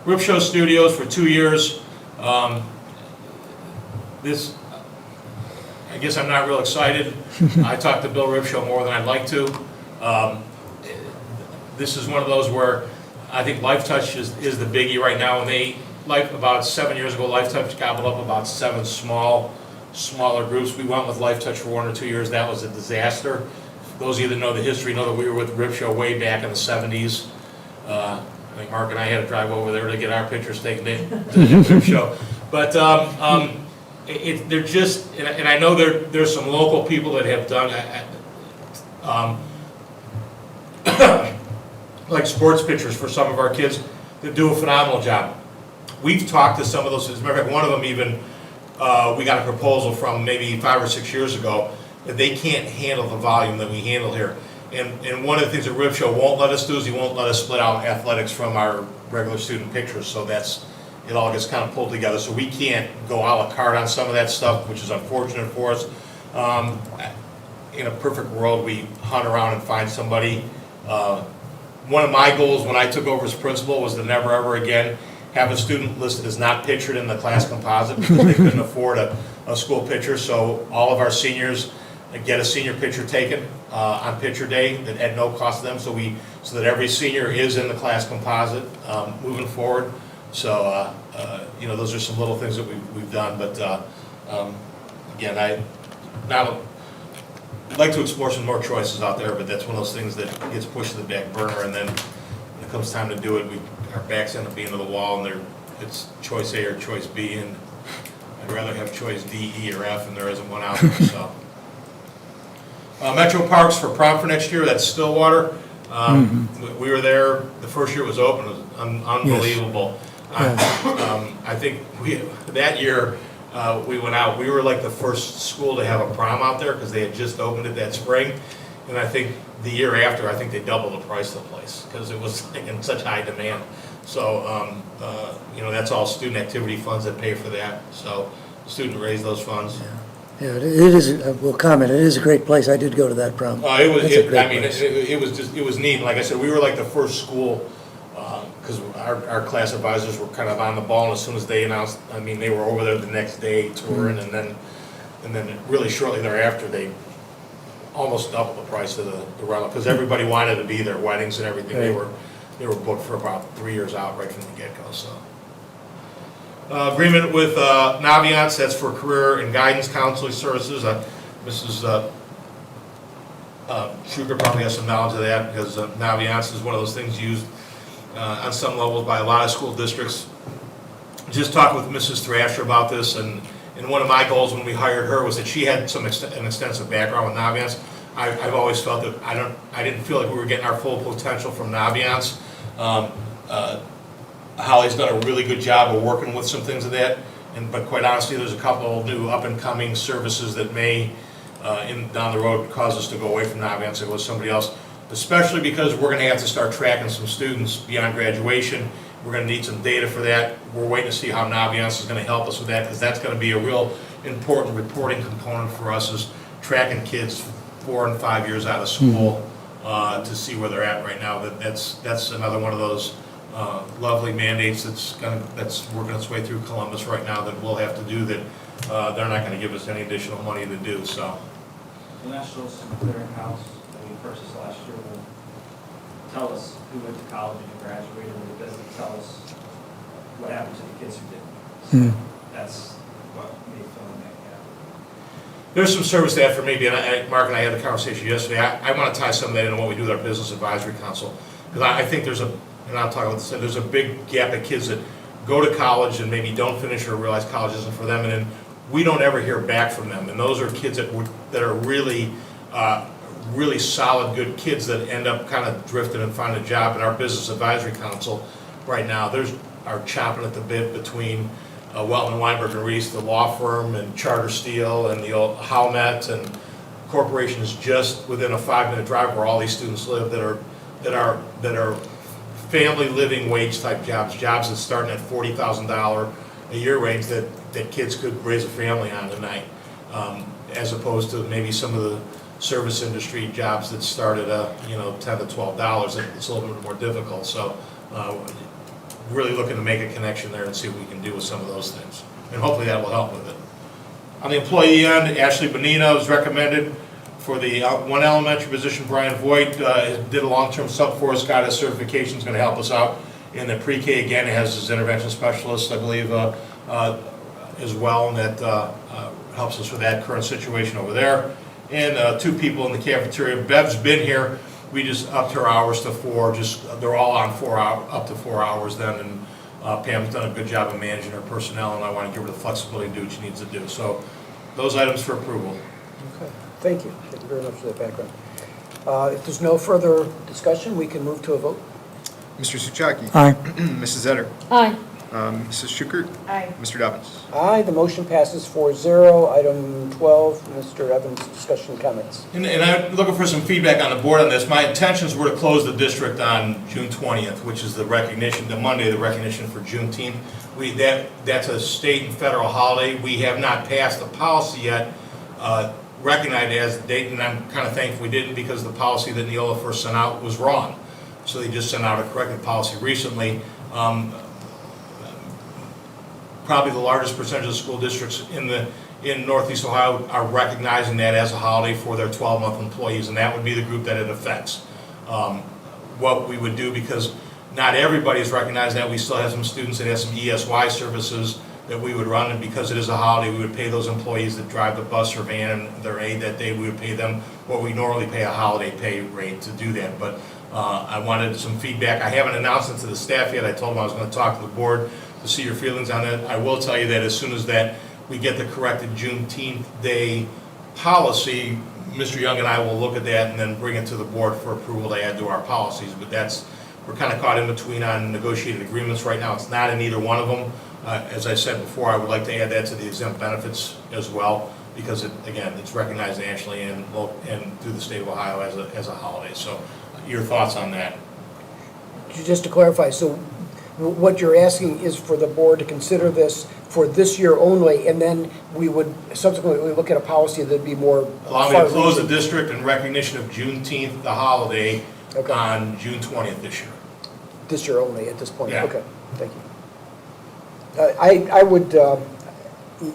Rip Show Studios for 2 years. This, I guess I'm not real excited. I talked to Bill Ripshow more than I'd like to. This is one of those where I think Life Touch is the biggie right now. And about 7 years ago, Life Touch gobbled up about 7 smaller groups. We went with Life Touch for 1 or 2 years. That was a disaster. Those of you that know the history know that we were with Ripshow way back in the 70s. I think Mark and I had to drive over there to get our pictures taken to Ripshow. But they're just, and I know there's some local people that have done like sports pictures for some of our kids that do a phenomenal job. We've talked to some of those, as a matter of fact, one of them even, we got a proposal from maybe 5 or 6 years ago that they can't handle the volume that we handle here. And one of the things that Ripshow won't let us do is he won't let us split out athletics from our regular student pictures, so it all gets kind of pulled together. So we can't go a la carte on some of that stuff, which is unfortunate for us. In a perfect world, we hunt around and find somebody. One of my goals when I took over as principal was to never ever again have a student listed as not pictured in the class composite because they couldn't afford a school picture. So all of our seniors get a senior picture taken on picture day that at no cost to them. So that every senior is in the class composite moving forward. So those are some little things that we've done. But again, I'd like to explore some more choices out there. But that's one of those things that gets pushed to the back burner, and then when it comes time to do it, our backs end up being to the wall, and it's choice A or choice B, and I'd rather have choice D, E, or F, and there isn't one out there. So, Metro Parks for prom for next year. That's Stillwater. We were there the first year it was open. It was unbelievable. Yes. I think that year we went out. We were like the first school to have a prom out there because they had just opened it that spring, and I think the year after, I think they doubled the price of the place because it was like in such high demand. So, that's all student activity funds that pay for that. So, the student raised those funds. Yeah, it is, we'll comment, it is a great place. I did go to that prom. It was neat. Like I said, we were like the first school, because our class advisors were kind of on the ball, and as soon as they announced, they were over there the next day touring, and then really shortly thereafter, they almost doubled the price of the rental, because everybody wanted to be there, weddings and everything. Right. They were booked for about 3 years out right from the get-go, so. Agreement with Naviance, that's for career and guidance counseling services. Mrs. Schuger probably has some knowledge of that, because Naviance is one of those things used on some levels by a lot of school districts. Just talked with Mrs. Thrasher about this, and one of my goals when we hired her was that she had an extensive background with Naviance. I've always felt that I didn't feel like we were getting our full potential from Naviance. Holly's done a really good job of working with some things of that, but quite honestly, there's a couple of new up-and-coming services that may, down the road, cause us to go away from Naviance and go with somebody else, especially because we're going to have to start tracking some students beyond graduation. We're going to need some data for that. We're waiting to see how Naviance is going to help us with that, because that's going to be a real important reporting component for us, is tracking kids 4 and 5 years out of school to see where they're at right now. That's another one of those lovely mandates that's working its way through Columbus right now that we'll have to do, that they're not going to give us any additional money to do. So The National Student Clearinghouse that we purchased last year will tell us who went to college and who graduated, but it doesn't tell us what happened to the kids who didn't. So that's what may fill in that gap. there's some service to that for me, and Mark and I had a conversation yesterday. I want to tie some of that into what we do with our Business Advisory Council, because I think and I'll talk about this, there's a big gap of kids that go to college and maybe don't finish or realize college isn't for them, and then we don't ever hear back from them. And those are kids that are really, really solid, good kids that end up kind of drifting and finding a job. In our Business Advisory Council right now, are chomping at the bit between Welton, Weinberg, and Reese, the law firm, and Charter Steel, and the old Howmet, and corporation is just within a 5-minute drive where all these students live that are family living wage type jobs that starting at $40,000 a year range that kids could raise a family on tonight. as opposed to maybe some of the service industry jobs that start at, $10 to $12. It's a little bit more difficult. So really looking to make a connection there and see what we can do with some of those things. And hopefully that will help with it. On the employee end, Ashley Bonino was recommended for the one elementary position. Brian Voigt did a long-term sub for us, got his certification, is going to help us out. In the pre-K, again, it has his intervention specialist, I believe, as well, and that helps us with that current situation over there. And 2 people in the cafeteria. Bev's been here. We just upped her hours to 4. They're all on 4 hour, up to 4 hours then. And Pam's done a good job of managing her personnel, and I want to give her the flexibility to do what she needs to do. So those items for approval. Okay, thank you. Thank you very much for that background. If there's no further discussion, we can move to a vote. Mr. Souchaki? Aye. Mrs. Etter? Aye. Mrs. Schukert? Aye. Mr. Dobbins? Aye, the motion passes 4-0. Item 12, Mr. Evans, discussion comments. And I'm looking for some feedback on the board on this. My intentions were to close the district on June 20th, which is the recognition, the Monday, the recognition for Juneteenth. That's a state and federal holiday. We have not passed the policy yet, recognized as the date, and I'm kind of thankful we didn't, because the policy that Neola first sent out was wrong. So they just sent out a corrected policy recently. Probably the largest percentage of school districts in Northeast Ohio are recognizing that as a holiday for their 12-month employees, and that would be the group that it affects. What we would do, because not everybody is recognizing that, we still have some students that have some ESY services that we would run, and because it is a holiday, we would pay those employees that drive the bus or van and their aid that day, we would pay them what we normally pay a holiday pay rate to do that. But I wanted some feedback. I haven't announced it to the staff yet. I told them I was going to talk to the board to see your feelings on it. I will tell you that as soon as that we get the corrected Juneteenth Day policy, Mr. Young and I will look at that and then bring it to the board for approval to add to our policies. But we're kind of caught in between on negotiated agreements right now. It's not in either one of them. As I said before, I would like to add that to the exempt benefits as well, because again, it's recognized nationally and through the state of Ohio as a holiday. So your thoughts on that? Just to clarify, so what you're asking is for the board to consider this for this year only, and then we would subsequently look at a policy that'd be more. Allow me to close the district in recognition of Juneteenth, the holiday, Okay. on June 20th this year. This year only at this point? Yeah. Okay, thank you. I would,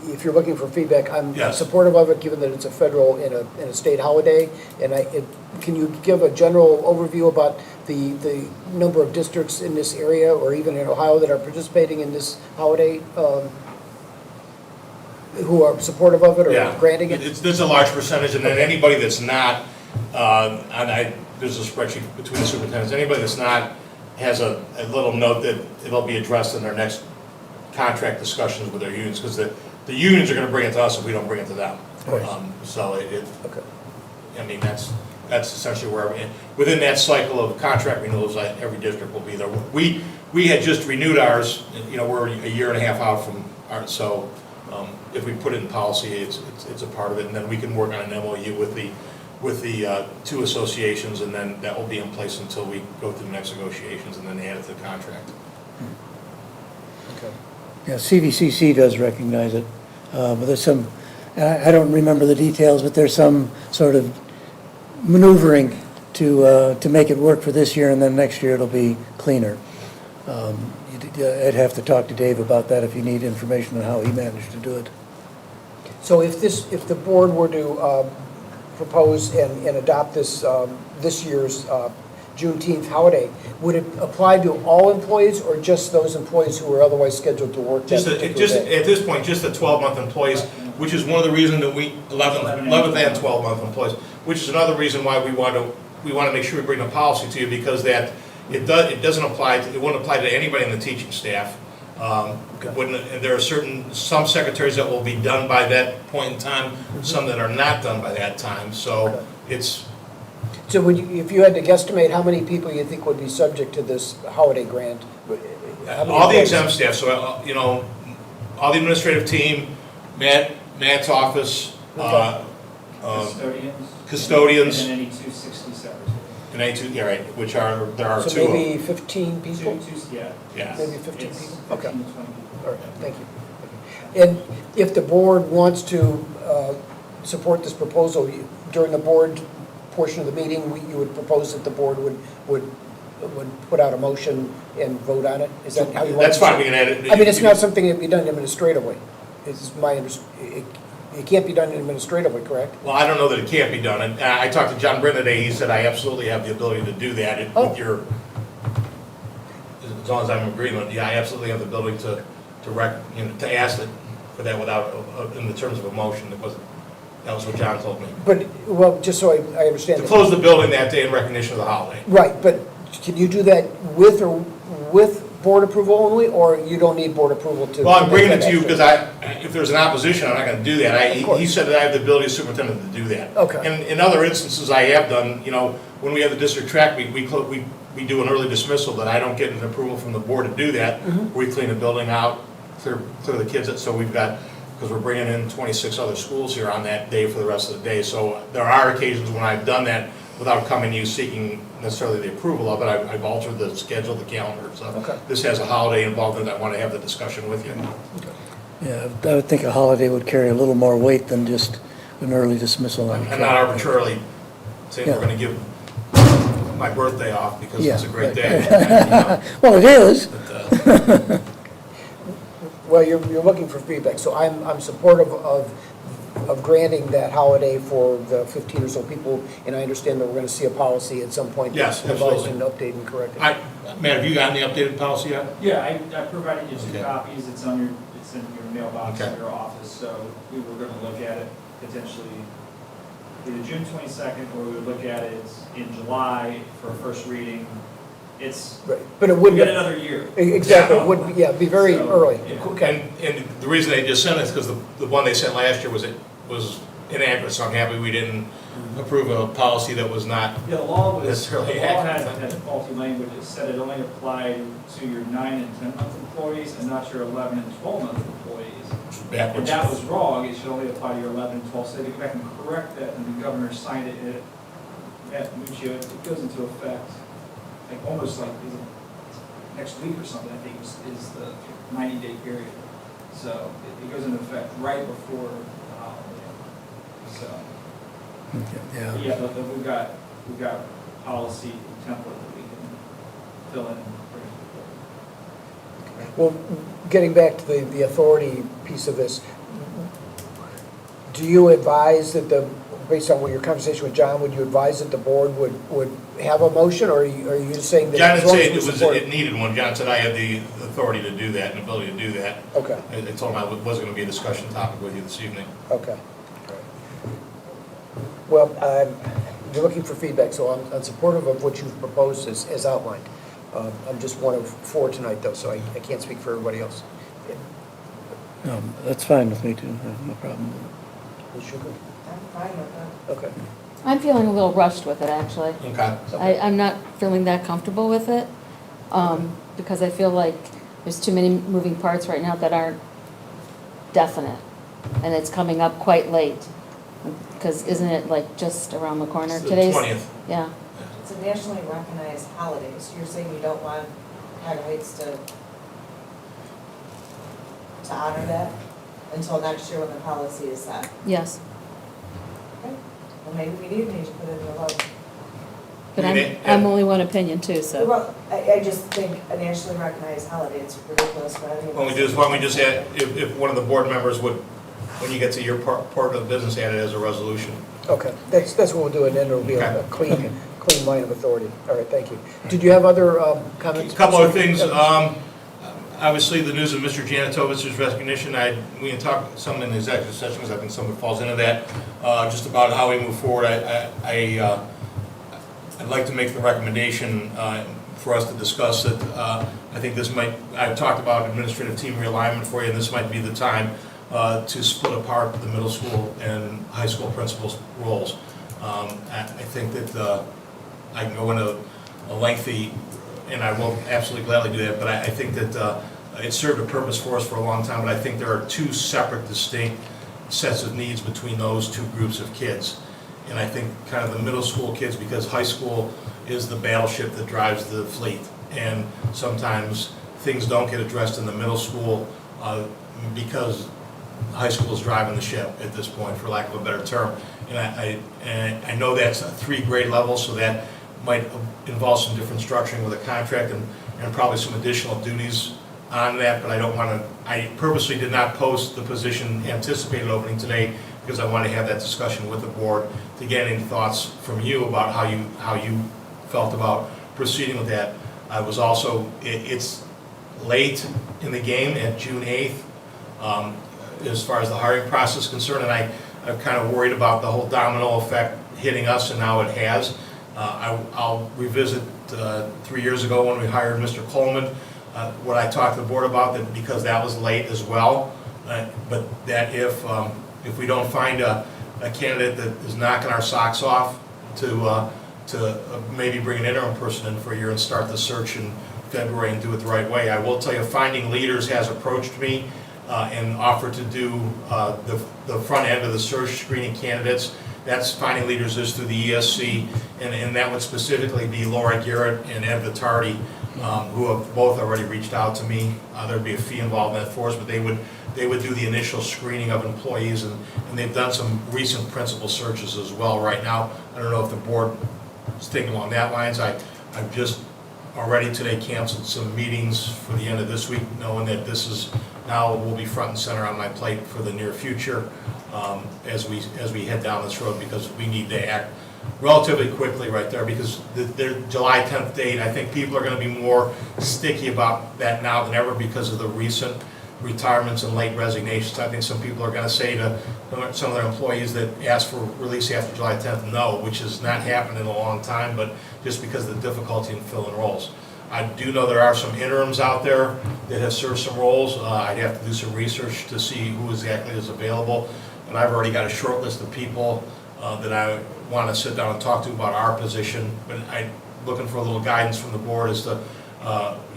if you're looking for feedback, I'm Yes. supportive of it, given that it's a federal and a state holiday. And can you give a general overview about the number of districts in this area, or even in Ohio, that are participating in this holiday, who are supportive of it or Yeah. granting it? There's a large percentage, and then anybody that's not, there's a spreadsheet between the superintendents, anybody that's not has a little note that it'll be addressed in their next contract discussions with their unions, because the unions are gonna bring it to us if we don't bring it to them. Right. So Okay. I mean, that's essentially where, within that cycle of contract renewals, every district will be there. We had just renewed ours, we're a year and a half out from ours, so if we put it in policy, it's a part of it, and then we can work on an MOU with the 2 associations, and then that will be in place until we go through the next negotiations, and then add it to the contract. Okay. Yeah, CVCC does recognize it, but there's some, I don't remember the details, but there's some sort of maneuvering to make it work for this year, and then next year it'll be cleaner. I'd have to talk to Dave about that if you need information on how he managed to do it. So if the board were to propose and adopt this year's Juneteenth holiday, would it apply to all employees, or just those employees who are otherwise scheduled to work that Just particular day? at this point, just the 12-month employees, which is one of the reasons that we, 11th and 12-month employees, which is another reason why we want to make sure we bring the policy to you, because that it wouldn't apply to anybody in the teaching staff. There are some secretaries that will be done by that point in time, some that are not done by that time, so it's. So if you had to guesstimate how many people you think would be subject to this holiday grant? How many All the employees? exempt staff, so, all the administrative team, Matt's office, custodians, And then any 260 secretaries. and which there are 2 So of them. maybe 15 people? Yeah. Yeah. Maybe 15 It's people? Okay, 15 to 20 people. all right, thank you. And if the board wants to support this proposal, during the board portion of the meeting, you would propose that the board would put out a motion and vote on it? Is that how you want to? That's fine, we can add it. I mean, it's not something that can be done administratively. It's it can't be done administratively, correct? Well, I don't know that it can't be done, and I talked to John Brennan today, he said I absolutely have the ability to do that Oh. with your, as long as I'm in agreement, yeah, I absolutely have the ability to to ask it for that without, in the terms of a motion, that was what John told me. But, well, just so I understand. To close the building that day in recognition of the holiday. Right, but can you do that with board approval only, or you don't need board approval to? Well, I'm bringing it make to you that because if there's an opposition, I'm not gonna do that. Of course. He said that I have the ability as superintendent to do that. Okay. And in other instances I have done, when we have the district track meet, we do an early dismissal that I don't get an approval from the board to do that. Mm-hmm. We clean the building out, clear the kids, so we've got, because we're bringing in 26 other schools here on that day for the rest of the day. So there are occasions when I've done that without coming to you seeking necessarily the approval of it. I've altered the schedule, the calendar. So Okay. this has a holiday involved in it. I want to have the discussion with you. Yeah, I would think a holiday would carry a little more weight than just an early dismissal on a I'm not arbitrarily saying we're Yeah. going to give my birthday off because it's a Yeah, great right. day. Well, it is. But, Well, you're looking for feedback, so I'm supportive of granting that holiday for the 15 or so people, and I understand that we're gonna see a policy at some point. Yes, that's revised absolutely. and updated and corrected. Matt, have you gotten the updated policy yet? Yeah, I provided you two Okay. copies, it's in your mailbox Okay. in your office, so we were gonna look at it potentially either June 22nd, or we would look at it in July for a first reading. It's, Right, but it we wouldn't, get another year. exactly, it would, yeah, be very So, early. yeah. Okay, And the reason they just sent it is because the one they sent last year was inaccurate, so I'm happy we didn't approve a policy that was not. Yeah, the law Necessarily had faulty language, it said it only applied to your 9 and 10-month employees and not your 11 and 12-month employees. And Backwards. that was wrong, it should only apply to your 11 and 12, so they go back and correct that, and the governor signed it at Muccio. It goes into effect, like, almost like, next week or something, I think, is the 90-day period. So it goes into effect right before the holiday. So, Yeah. yeah, but we've got policy template that we can fill in and bring it forward. well, getting back to the authority piece of this, do you advise that based on what your conversation with John, would you advise that the board would have a motion, or are you just saying that? John as didn't long say as we it support it needed one. John said I had the authority to do that and ability to do that. Okay, I told him I wasn't going to be a discussion topic with you this evening. okay. Well, you're looking for feedback, so I'm supportive of what you've proposed as outlined. I'm just one of four tonight, though, so I can't speak for everybody else. No, that's fine with me too, I have no problem with it. Ms. Schuker? I'm fine with that. Okay. I'm feeling a little rushed with it, actually. Okay. I'm not feeling that comfortable with it, because I feel like there's too many moving parts right now that aren't definite, and it's coming up quite late, because isn't it like just around the corner? It's the Today's 20th. Yeah, It's a nationally recognized holiday, so you're saying you don't want Tiger Heights to honor that until next year when the policy is set? yes, Okay. Well, maybe we do need to put it in the law. but Yeah. I'm only one opinion too, so. Well, I just think a nationally recognized holiday, it's ridiculous for anyone. Why don't we just add, if one of the board members would, when you get to your part of the business, add it as a resolution. Okay, that's what we'll do, and then it'll be a Okay. clean line of authority. All right, thank you. Did you have other comments? A couple other things, obviously, the news of Mr. Janitowicz's recognition, we can talk some in the executive session, because I think some of it falls into that, just about how we move forward. I'd like to make the recommendation for us to discuss that. I think this might, I've talked about administrative team realignment for you, and this might be the time to split apart the middle school and high school principals' roles. I think that I can go into a lengthy, and I will absolutely gladly do that, but I think that it served a purpose for us for a long time, but I think there are two separate, distinct sets of needs between those two groups of kids. And I think kind of the middle school kids, because high school is the battleship that drives the fleet, and sometimes things don't get addressed in the middle school because high school is driving the ship at this point, for lack of a better term. And I know that's 3 grade levels, so that might involve some different structuring with a contract and probably some additional duties on that, but I don't want to, I purposely did not post the position anticipated opening today because I want to have that discussion with the board to get any thoughts from you about how you felt about proceeding with that. I was also, it's late in the game at June 8th as far as the hiring process is concerned, and I'm kind of worried about the whole domino effect hitting us, and now it has. I'll revisit 3 years ago when we hired Mr. Coleman, what I talked to the board about, that because that was late as well, but that if we don't find a candidate that is knocking our socks off to maybe bring an interim person in for a year and start the search in February and do it the right way. I will tell you, Finding Leaders has approached me and offered to do the front end of the search, screening candidates. That's Finding Leaders is through the ESC, and that would specifically be Laura Garrett and Ed Vitardi, who have both already reached out to me. There'd be a fee involved in that for us, but they would do the initial screening of employees, and they've done some recent principal searches as well right now. I don't know if the board is thinking along that lines. I've just already today canceled some meetings for the end of this week, knowing that this is now will be front and center on my plate for the near future as we head down this road, because we need to act relatively quickly right there, because the July 10th date, I think people are going to be more sticky about that now than ever because of the recent retirements and late resignations. I think some people are going to say to some of their employees that asked for release after July 10th, no, which has not happened in a long time, but just because of the difficulty in filling roles. I do know there are some interims out there that have served some roles. I'd have to do some research to see who exactly is available, but I've already got a short list of people that I want to sit down and talk to about our position, but I'm looking for a little guidance from the board as to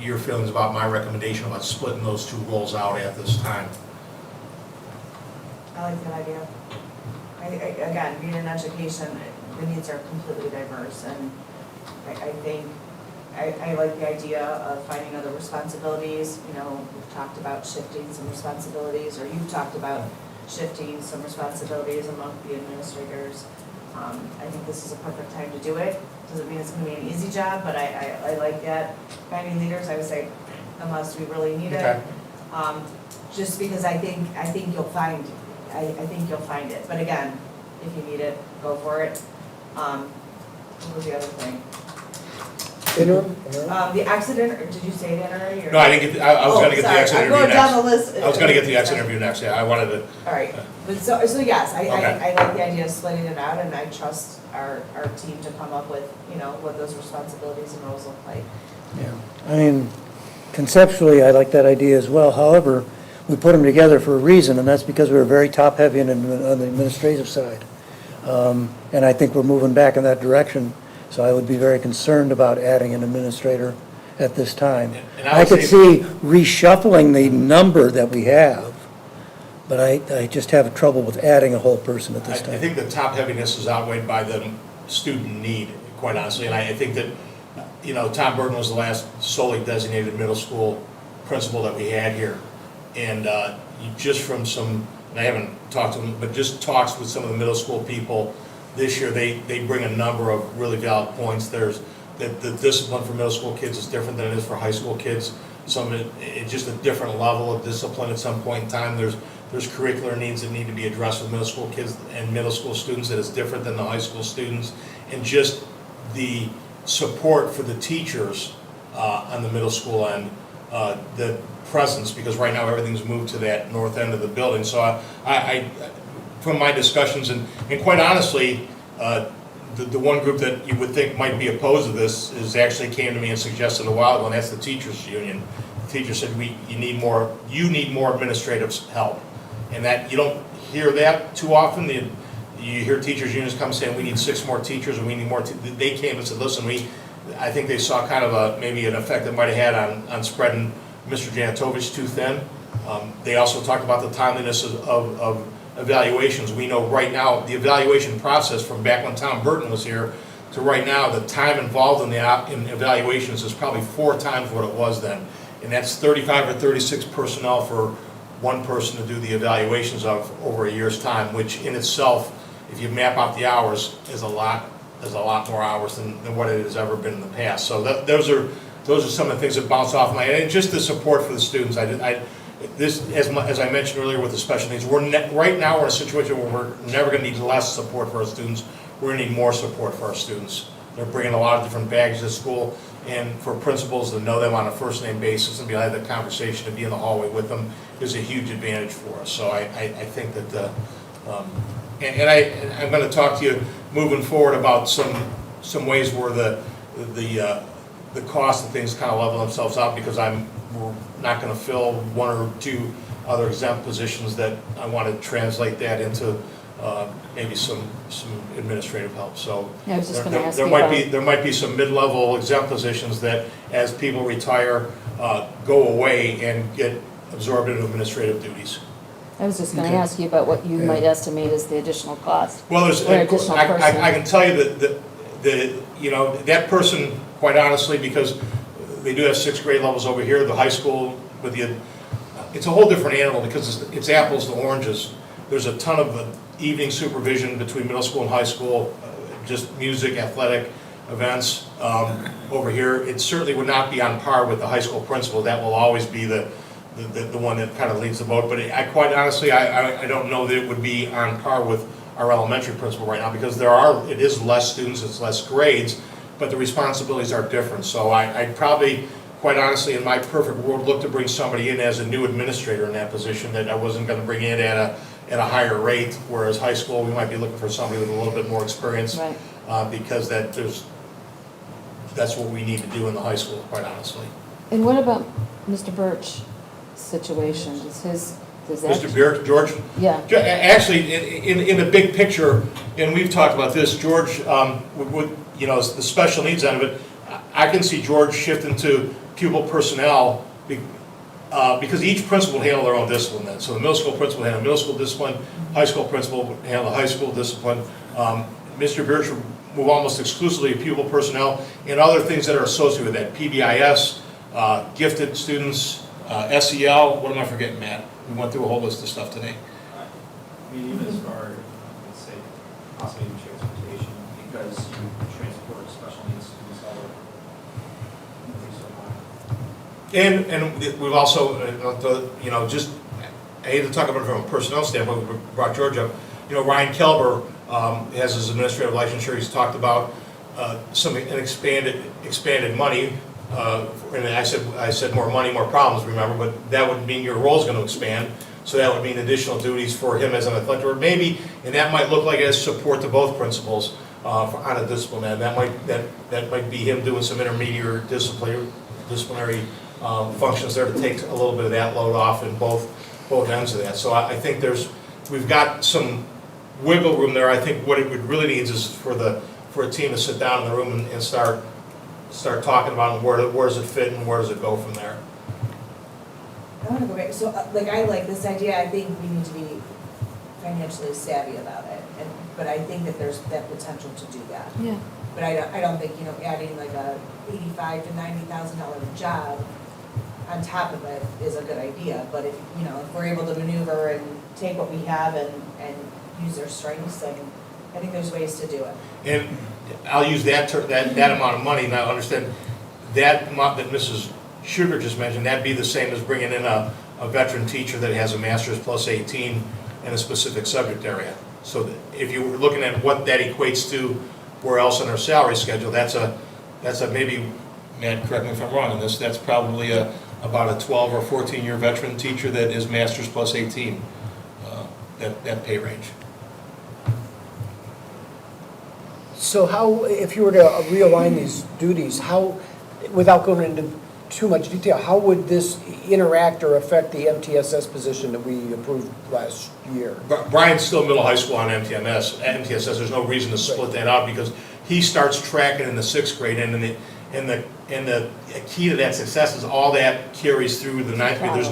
your feelings about my recommendation about splitting those 2 roles out at this time. I like that idea. Again, being in education, the needs are completely diverse, and I think I like the idea of finding other responsibilities. You know, we've talked about shifting some responsibilities, or you've talked about shifting some responsibilities among the administrators. I think this is a perfect time to do it. Doesn't mean it's gonna be an easy job, but I like that. Finding Leaders, I would say, unless we really need it. Okay. Just because I think you'll find, I think you'll find it. But again, if you need it, go for it. What was the other thing? Interim? The exit, did you say it already? Or? No, I didn't get, I was going to get the exit interview next. I'm going down the list. I was going to get the exit interview next, yeah, I wanted to. All right, but so yes, I Okay. like the idea of splitting it out, and I trust our team to come up with, you know, what those responsibilities and roles look like. Yeah, I mean, conceptually, I like that idea as well. However, we put them together for a reason, and that's because we were very top-heavy on the administrative side. And I think we're moving back in that direction, so I would be very concerned about adding an administrator at this time. And I would could say- see reshuffling the number that we have, but I just have trouble with adding a whole person at I this time. think the top heaviness is outweighed by the student need, quite honestly, and I think that, you know, Tom Burton was the last solely designated middle school principal that we had here. And just from some, and I haven't talked to them, but just talks with some of the middle school people this year, they bring a number of really valid points. There's that the discipline for middle school kids is different than it is for high school kids. Some of it's just a different level of discipline at some point in time. There's curricular needs that need to be addressed with middle school kids and middle school students that is different than the high school students. And just the support for the teachers on the middle school end, the presence, because right now everything's moved to that north end of the building. So I from my discussions, and quite honestly, the one group that you would think might be opposed to this is actually came to me and suggested a while ago, and that's the teachers union. The teacher said, you need more administrative help. And that, you don't hear that too often. You hear teachers unions come saying, we need 6 more teachers, and we need more. They came and said, listen, I think they saw kind of maybe an effect that might have had on spreading Mr. Janatovich too thin. They also talked about the timeliness of evaluations. We know right now, the evaluation process from back when Tom Burton was here to right now, the time involved in evaluations is probably 4 times what it was then. And that's 35 or 36 personnel for one person to do the evaluations of over a year's time, which in itself, if you map out the hours, is a lot more hours than what it has ever been in the past. So those are some of the things that bounce off my head, and just the support for the students. This, as I mentioned earlier with the special needs, right now we're in a situation where we're never gonna need less support for our students, we're gonna need more support for our students. They're bringing a lot of different bags to school, and for principals to know them on a first name basis and be able to have the conversation, to be in the hallway with them is a huge advantage for us. So I think that, I'm gonna talk to you moving forward about some ways where the cost of things kind of level themselves out, because we're not gonna fill one or two other exempt positions that I want to translate that into maybe some administrative help. So Yeah, I was just gonna ask there you might about- there might be some mid-level exempt positions that, as people retire, go away and get absorbed into administrative duties. I was just gonna Okay. ask you about what you might estimate as the additional cost. Well, Or additional person. I can tell you that that person, quite honestly, because they do have 6th grade levels over here, the high school with it's a whole different animal, because it's apples to oranges. There's a ton of evening supervision between middle school and high school, just music, athletic events. Over here, it certainly would not be on par with the high school principal. That will always be the one that kind of leads the boat. But quite honestly, I don't know that it would be on par with our elementary principal right now, because it is less students, it's less grades, but the responsibilities are different. So I'd probably, quite honestly, in my perfect world, look to bring somebody in as a new administrator in that position that I wasn't gonna bring in at a higher rate, whereas high school, we might be looking for somebody with a little bit more experience. Right. Because that's what we need to do in the high school, quite honestly. And what about Mr. Birch's situation? Does that? Mr. Beard, George? Yeah. Actually, in the big picture, and we've talked about this, George, with the special needs end of it, I can see George shifting to pupil personnel, because each principal will handle their own discipline then. So the middle school principal will handle middle school discipline, high school principal will handle the high school discipline. Mr. Beard will move almost exclusively to pupil personnel and other things that are associated with that, PBIS, gifted students, SEL, what am I forgetting, Matt? We went through a whole list of stuff today. I mean, even as far, let's say, possibly even transportation, because you transport special needs students all over. And we've also, just, I hate to talk about it from a personnel standpoint, we brought George up. Ryan Kelber has his administrative licensure. He's talked about an expanded money. And I said more money, more problems, remember, but that would mean your role's going to expand. So that would mean additional duties for him as an athletic director, maybe, and that might look like as support to both principals on a discipline end. That might be him doing some intermediate disciplinary functions there to take a little bit of that load off in both ends of that. So I think we've got some wiggle room there. I think what it would really needs is for a team to sit down in the room and start talking about where does it fit and where does it go from there. I want to go back, so I like this idea, I think we need to be financially savvy about it, but I think that there's that potential to do that. Yeah. But I don't think, adding like a $85,000 to $90,000 job on top of it is a good idea, but if we're able to maneuver and take what we have and use their strengths, then I think there's ways to do it. And I'll use that amount of money, now understand, that amount that Mrs. Sugar just mentioned, that'd be the same as bringing in a veteran teacher that has a master's plus 18 in a specific subject area. So if you were looking at what that equates to where else in our salary schedule, that's a maybe, Matt, correct me if I'm wrong on this, that's probably about a 12 or 14-year veteran teacher that is master's plus 18, that pay range. So how, if you were to realign these duties, how, without going into too much detail, how would this interact or affect the MTSS position that we approved last year? Brian's still middle high school on MTSS, there's no reason to split that out, because he starts tracking in the 6th grade, and the key to that success is all that carries through the 9th grade.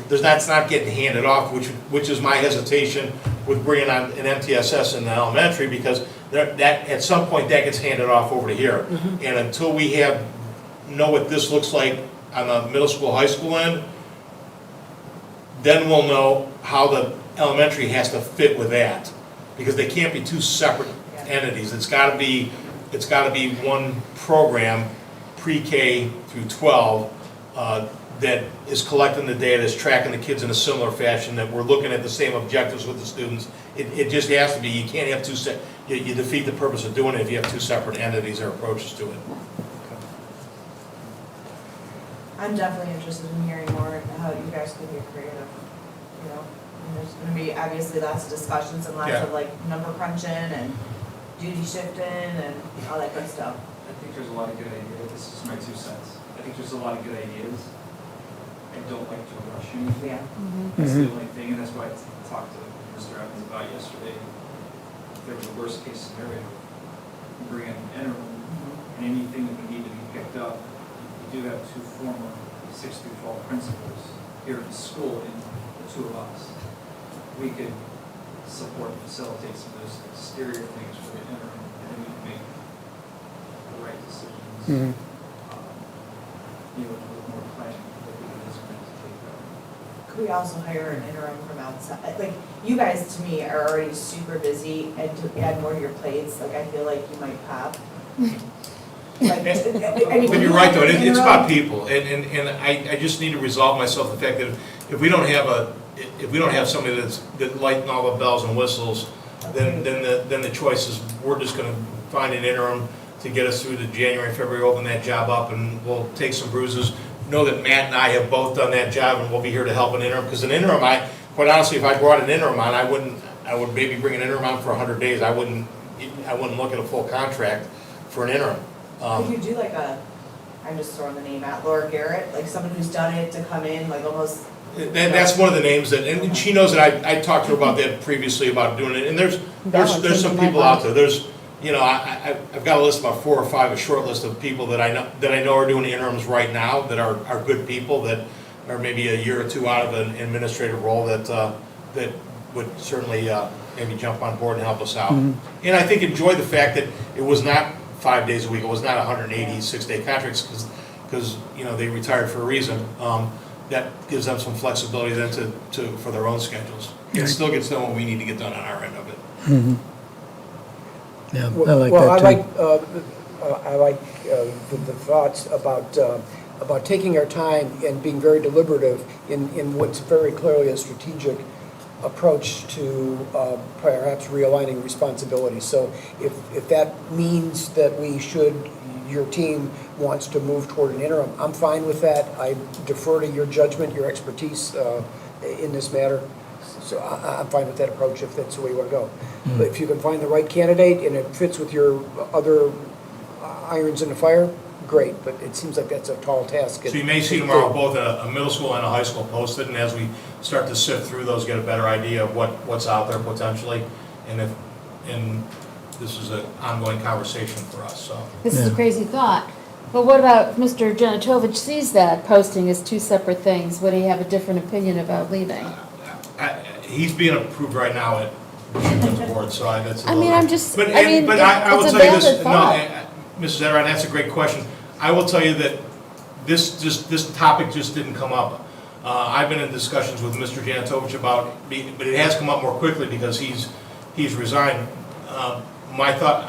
That's not getting handed off, which is my hesitation with bringing on an MTSS in the elementary, because that at some point that gets handed off over to here. And until we know what this looks like on the middle school, high school end, then we'll know how the elementary has to fit with that. Because they can't be two separate entities. It's gotta be one program, pre-K through 12, that is collecting the data, is tracking the kids in a similar fashion, that we're looking at the same objectives with the students. It just has to be, you can't have you defeat the purpose of doing it if you have two separate entities or approaches to it. I'm definitely interested in hearing more how you guys could get creative, you know? And there's gonna be obviously lots of discussions and lots Yeah. of like number crunching and duty shifting and all that good stuff. I think there's a lot of good ideas, this is my 2 cents. I think there's a lot of good ideas. I don't like to rush anything. Yeah. That's the only thing, and that's why I talked to Mr. Evans about yesterday. If there was a worst case scenario, you bring in an interim, and anything that would need to be picked up, you do have 2 former 6 through 12 principals here at the school, and the 2 of us. We could support and facilitate some of those exterior things for the interim, and then we can make the right decisions. You know, with more planning, that we can just to take that. Could we also hire an interim from outside? Like, you guys to me are already super busy and to add more to your plates, like I feel like you might pop. Like, I mean, But you're right though, it's about people, and I just need to resolve myself the fact that if we don't have somebody that lighting all the bells and whistles, then the choice is, we're just gonna find an interim to get us through to January, February, open that job up, and we'll take some bruises. Know that Matt and I have both done that job, and we'll be here to help an interim, because an interim, quite honestly, if I brought an interim on, I would maybe bring an interim on for 100 days, I wouldn't look at a full contract for an interim. Could you do like I'm just throwing the name out, Laura Garrett, like someone who's done it to come in, like almost. That's one of the names that, and she knows that I talked to her about that previously, about doing it, and there's some people out there, I've got a list of about 4 or 5, a short list of people that I know are doing interims right now, that are good people, that are maybe a year or 2 out of an administrative role, that would certainly maybe jump on board and help us out. And I think enjoy the fact that it was not 5 days a week, it was not 186-day contracts, because they retired for a reason. That gives them some flexibility then for their own schedules. It still gets done what we need to get done on our end of it. Yeah, I Well, like I that like, too. I like the thoughts about taking our time and being very deliberative in what's very clearly a strategic approach to perhaps realigning responsibilities. So if that means that your team wants to move toward an interim, I'm fine with that. I defer to your judgment, your expertise in this matter. So I'm fine with that approach if that's the way you want to go. But if you can find the right candidate and it fits with your other irons in the fire, great. But it seems like that's a tall task. So you may see tomorrow both a middle school and a high school posted, and as we start to sift through those, get a better idea of what's out there potentially, and this is an ongoing conversation for us, so. This is a crazy thought, but what about if Mr. Janitovich sees that posting as 2 separate things? Would he have a different opinion about leaving? He's being approved right now at the board, so that's a I little. mean, I'm just, But I mean, I will it's a tell you this, valid thought. Mrs. Enright, that's a great question. I will tell you that this topic just didn't come up. I've been in discussions with Mr. Janitovich but it has come up more quickly because he's resigned. My thought,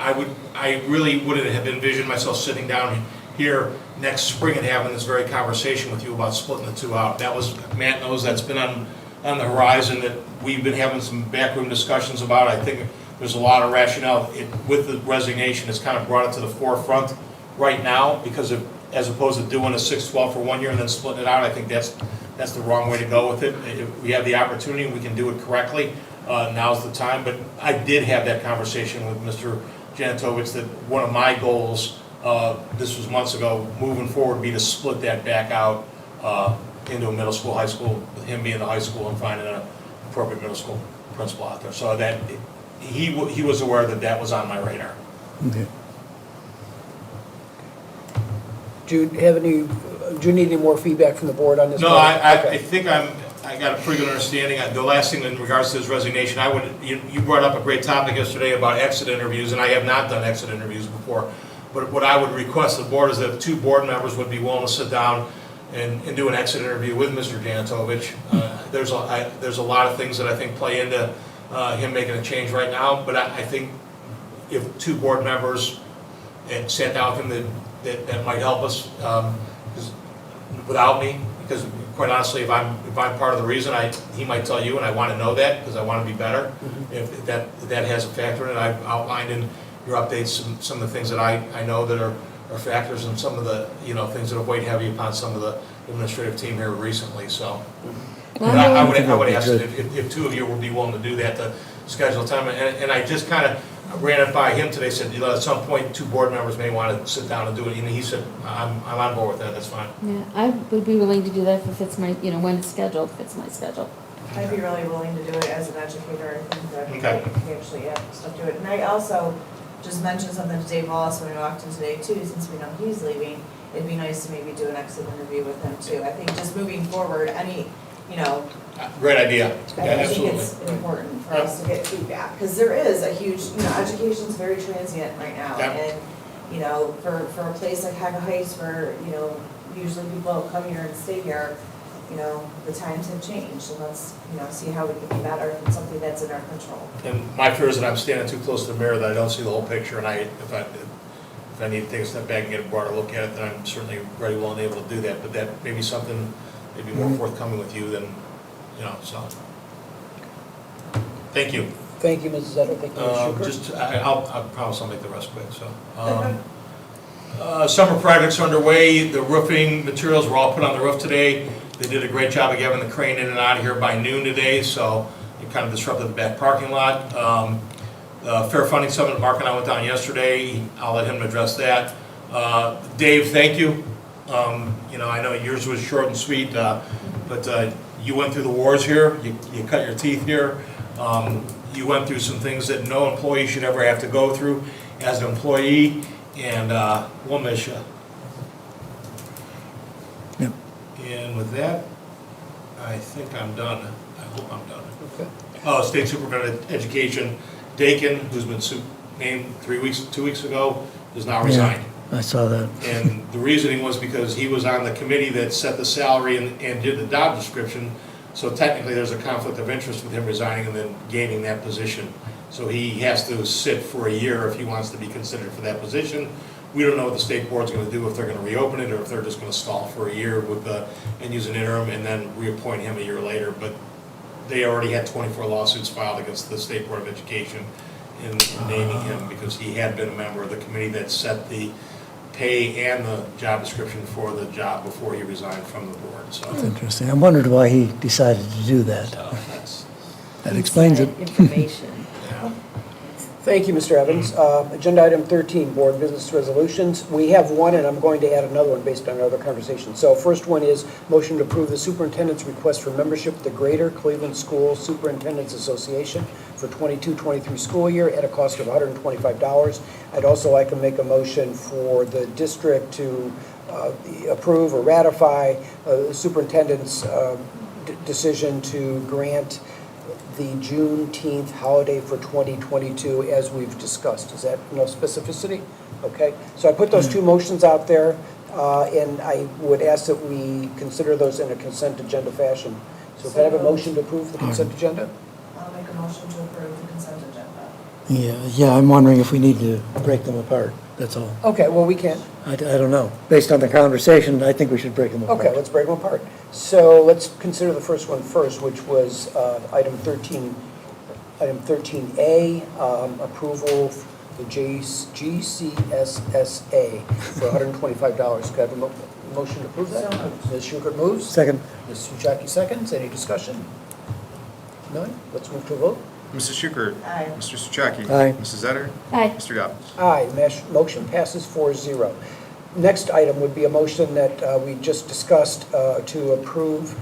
I really wouldn't have envisioned myself sitting down here next spring and having this very conversation with you about splitting the 2 out. Matt knows that's been on the horizon, that we've been having some backroom discussions about. I think there's a lot of rationale. With the resignation, it's kind of brought it to the forefront right now, because as opposed to doing a 6-12 for 1 year and then splitting it out, I think that's the wrong way to go with it. If we have the opportunity and we can do it correctly, now's the time. But I did have that conversation with Mr. Janitovich, that one of my goals, this was months ago, moving forward, would be to split that back out into a middle school, high school, with him being the high school and finding an appropriate middle school principal out there. So that he was aware that was on my radar. Okay. Do you need any more feedback from the board on this? No, matter? I Okay. think I got a pretty good understanding. The last thing in regards to his resignation, you brought up a great topic yesterday about exit interviews, and I have not done exit interviews before. But what I would request of the board is that 2 board members would be willing to sit down and do an exit interview with Mr. Janitovich. there's a lot of things that I think play into him making a change right now, but I think if two board members and sat down with him, that might help us, 'cause without me, because quite honestly, if I'm part of the reason, he might tell you, and I want to know that, because I want to be better. If that has a factor in it, I've outlined in your updates some of the things that I know that are factors, and some of the, things that have weighed heavy upon some of the administrative team here recently, so. But I would ask if two of you would be willing to do that, to schedule time, and I just kind of ran it by him today, said, at some point, two board members may want to sit down and do it, and he said, I'm on board with that, that's fine. Yeah, I would be willing to do that if it fits my, when it's scheduled, fits my schedule. I'd be really willing to do it as an educator. I think that Okay. we actually have stuff to it. And I also just mentioned something to Dave Wallace when we walked in today too, since we know he's leaving. It'd be nice to maybe do an exit interview with him too. I think just moving forward, Great idea, I think absolutely. it's important for us to get feedback, because there is a huge, education's very transient right now. Yeah. And, for a place like Haga Heights where, usually people come here and stay here, the times have changed, and let's, see how we can be better if it's something that's in our control. And my fear is that I'm standing too close to the mirror, that I don't see the whole picture, and if I need to take a step back and get a broader look at it, then I'm certainly very well and able to do that, but that may be something, maybe more forthcoming with you than, so. Thank you. Thank you, Mrs. Etter, thank you, Ms. Schuker. I promise I'll make the rest quick, so. Summer projects are underway, the roofing materials were all put on the roof today. They did a great job of getting the crane in and out of here by noon today, so it kind of disrupted the back parking lot. Fair Funding Summit, Mark and I went down yesterday, I'll let him address that. Dave, thank you. I know yours was short and sweet, but you went through the wars here, you cut your teeth here. You went through some things that no employee should ever have to go through as an employee, and we'll miss you. Yep. And with that, I think I'm done. I hope I'm done. Okay. State Superintendent of Education, Dakin, who's been named 2 weeks ago, is now resigned. I saw that. And the reasoning was because he was on the committee that set the salary and did the job description, so technically there's a conflict of interest with him resigning and then gaining that position. So he has to sit for a year if he wants to be considered for that position. We don't know what the state board's gonna do, if they're gonna reopen it or if they're just gonna stall for a year and use an interim and then reappoint him a year later. But they already had 24 lawsuits filed against the State Board of Education in naming him, because he had been a member of the committee that set the pay and the job description for the job before he resigned from the board, so. That's interesting. I wondered why he decided to do that. So that's, That explains it. Information. yeah. Thank you, Mr. Evans. Agenda item 13, board business resolutions. We have one, and I'm going to add another one based on another conversation. So first one is motion to approve the superintendent's request for membership to the Greater Cleveland School Superintendents Association for 22-23 school year at a cost of $125. I'd also like to make a motion for the district to approve or ratify the superintendent's decision to grant the Juneteenth holiday for 2022 as we've discussed. Is that enough specificity? Okay, so I put those two motions out there, and I would ask that we consider those in a consent agenda fashion. So can I have a motion to approve the consent agenda? I'll make a motion to approve the consent agenda. Yeah, I'm wondering if we need to break them apart, that's all. Okay, well, we can. I don't know. Based on the conversation, I think we should break them apart. Okay, let's break them apart. So let's consider the first one first, which was item 13, item 13A, approval of the GCSSA for $125. Could I have a motion to approve that? So moved. Ms. Schuker moves. Second, Ms. Sujaki seconds. Any discussion? None? Let's move to a vote. Mrs. Schuker. Aye. Mr. Souchaki. Aye. Mrs. Etter. Aye. Mr. Gavins. Aye, motion passes 4-0. Next item would be a motion that we just discussed to approve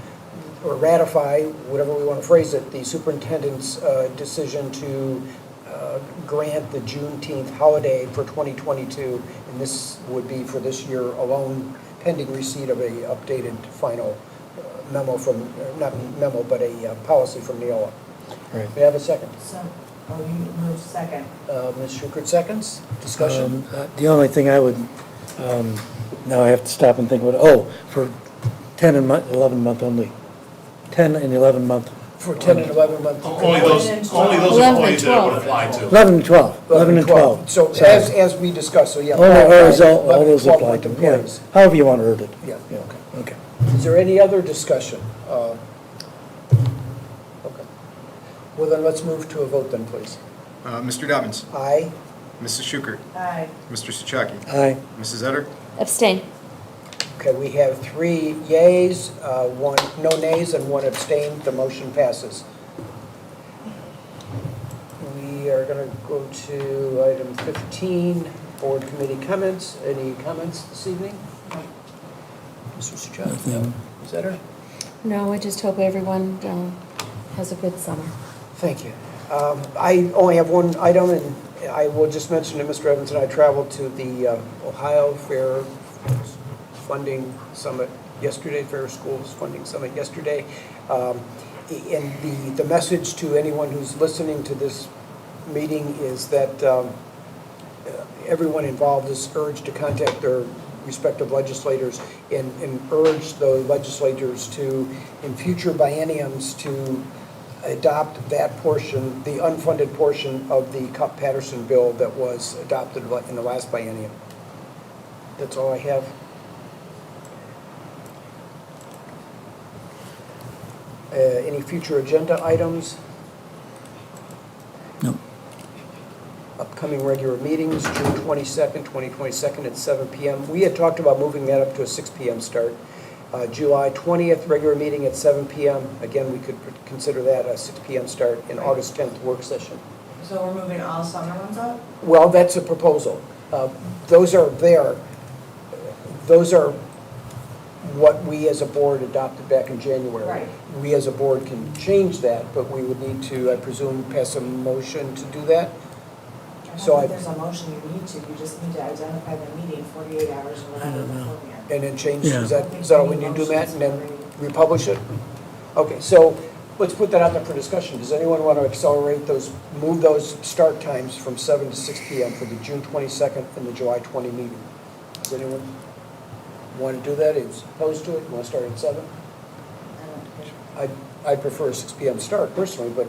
or ratify, whatever we want to phrase it, the superintendent's decision to grant the Juneteenth holiday for 2022, and this would be for this year alone, pending receipt of a updated final memo from, not memo, but a policy from Neola. right. May I have a second? So, you moved second. Ms. Schuker seconds. Discussion? The only thing I would, now I have to stop and think about, for 10 and 11 month only. 10 and 11 month, For 10 and 11 months. Only those 11 and employees that it would 12. apply to. 11 and 12, 11 and 12. So Sorry. as we discussed, so yeah. All those 11, those 12 apply month to, yeah, employees. however you want to word it. Yeah. Okay. Is there any other discussion? Okay. Well, then let's move to a vote then, please. Mr. Dobbins, Aye. Mrs. Schukert, Aye. Mr. Souchaki, Aye. Mrs. Etter, Abstain. Okay, we have 3 yays, 1 no nays, and 1 abstain. The motion passes. We are going to go to item 15, board committee comments. Any comments this evening? Mr. Souchaki? Nothing. Ms. Etter? No, I just hope everyone has a good summer. Thank you. I only have one item, and I will just mention that Mr. Evans and I traveled to the Ohio Fair Funding Summit yesterday, Fair Schools Funding Summit yesterday. And the message to anyone who's listening to this meeting is that everyone involved is urged to contact their respective legislators and urge the legislators to, in future bienniums, to adopt that portion, the unfunded portion of the Cupp-Patterson bill that was adopted in the last biennium. That's all I have. Any future agenda items? No. Upcoming regular meetings, June 22nd, 2022 at 7 PM. We had talked about moving that up to a 6 PM start. July 20th, regular meeting at 7 PM. Again, we could consider that a 6 PM start, in August 10th work session. So we're moving all summer ones up? Well, that's a proposal. Those are there. Those are what we as a board adopted back in January. Right. We as a board can change that, but we would need to, I presume, pass a motion to do that. I So don't I- think there's a motion you need to, you just need to identify the meeting 48 hours or whatever don't know. beforehand. And then change, Yeah. is that when you do that, and then republish it? Okay, so let's put that out there for discussion. Does anyone want to accelerate those, move those start times from 7 to 6 PM for the June 22nd and the July 20 meeting? Does anyone want to do that? Is opposed to it? Want to start at 7? I don't care. I prefer a 6 PM start personally, but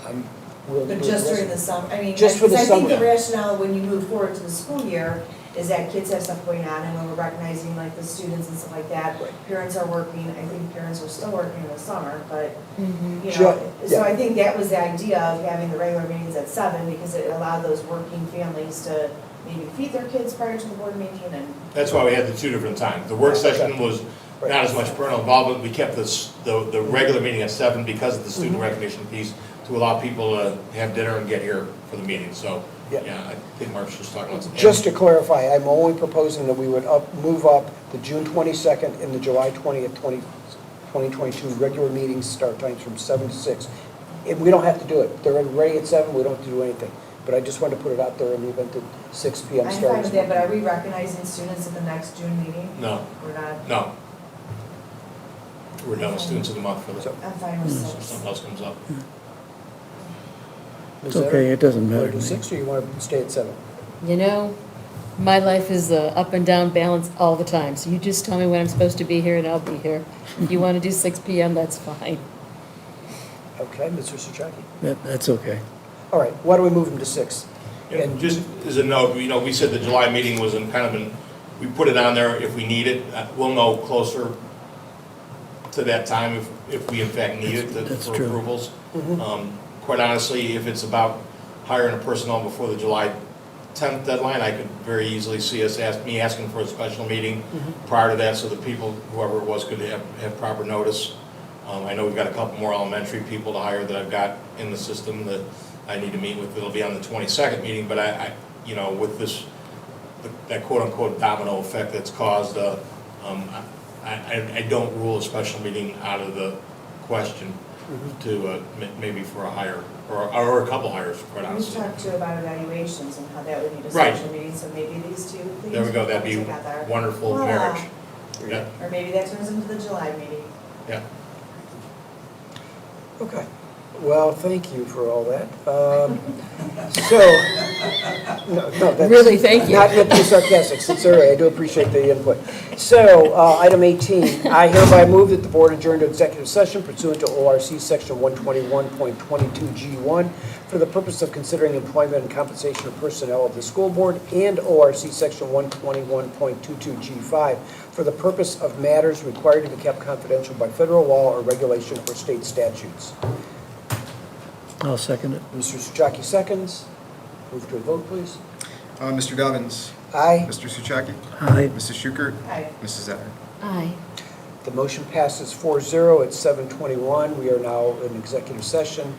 I'm willing to But do it. just the rest. during the summer, I mean, Just for the because I think the summer. rationale when you move forward to the school year is that kids have stuff going on, and when we're recognizing like the students and stuff like that, parents are working, I think parents are still working in the summer, but, you know, Yeah. so I think that was the idea of having the regular meetings at 7, because it allowed those working families to maybe feed their kids prior to the board meeting, and That's why we had the 2 different times. The work session was not as much parental involvement. We kept the regular meeting at 7 because of the student recognition piece, to allow people to have dinner and get here for the meeting. So, Yeah. yeah, I think Mark's just talking about something. Just to clarify, I'm only proposing that we would move up the June 22nd and the July 20th, 2022 regular meetings start times from 7 to 6. And we don't have to do it. They're ready at 7, we don't have to do anything. But I just wanted to put it out there in the event that 6 PM I'm starts. fine with that, but are we recognizing students at the next June meeting? No, We're not, no. We're done with students of the month for the, So- I'm fine with so 6. something else comes up. Is It's that okay, it doesn't Want matter to do to me. 6 or you want to stay at 7? You know, my life is a up and down balance all the time, so you just tell me when I'm supposed to be here and I'll be here. If you want to do 6 PM, that's fine. Okay, Mr. Souchaki. That's okay. All right, why don't we move them to 6? And just as a note, you know, we said the July meeting was in kind of an, we put it on there if we need it. We'll know closer to that time if we in fact need it That's for true. approvals. Quite honestly, if it's about hiring a personnel before the July 10th deadline, I could very easily see us asking for a special meeting prior to that, so the people, whoever it was, could have proper notice. I know we've got a couple more elementary people to hire that I've got in the system that I need to meet with. It'll be on the 22nd meeting, but I you know, with this, that quote-unquote domino effect that's caused, I don't rule a special meeting out of the question to, maybe for a hire, or a couple hires, quite We honestly. talked to about evaluations and how that would need a Right. special meeting, so maybe these two things. There we go, would that'd come be together. wonderful Voila. marriage. Yeah, Or maybe that turns into the July meeting. yeah. Okay. Well, thank you for all that. So, no, that's. Really, thank you. Not meant to be sarcastic, sincerely, I do appreciate the input. So, item 18, I hereby move that the board adjourn to executive session pursuant to ORC Section 121.22G1 for the purpose of considering employment and compensation of personnel of the school board, and ORC Section 121.22G5 for the purpose of matters required to be kept confidential by federal law or regulation or state statutes. I'll second it. Mr. Souchaki seconds. Move to a vote, please. Mr. Dobbins. Aye. Mr. Souchaki. Aye. Mrs. Schukert. Aye. Mrs. Zetter. Aye. The motion passes 4-0 at 7:21. We are now in executive session.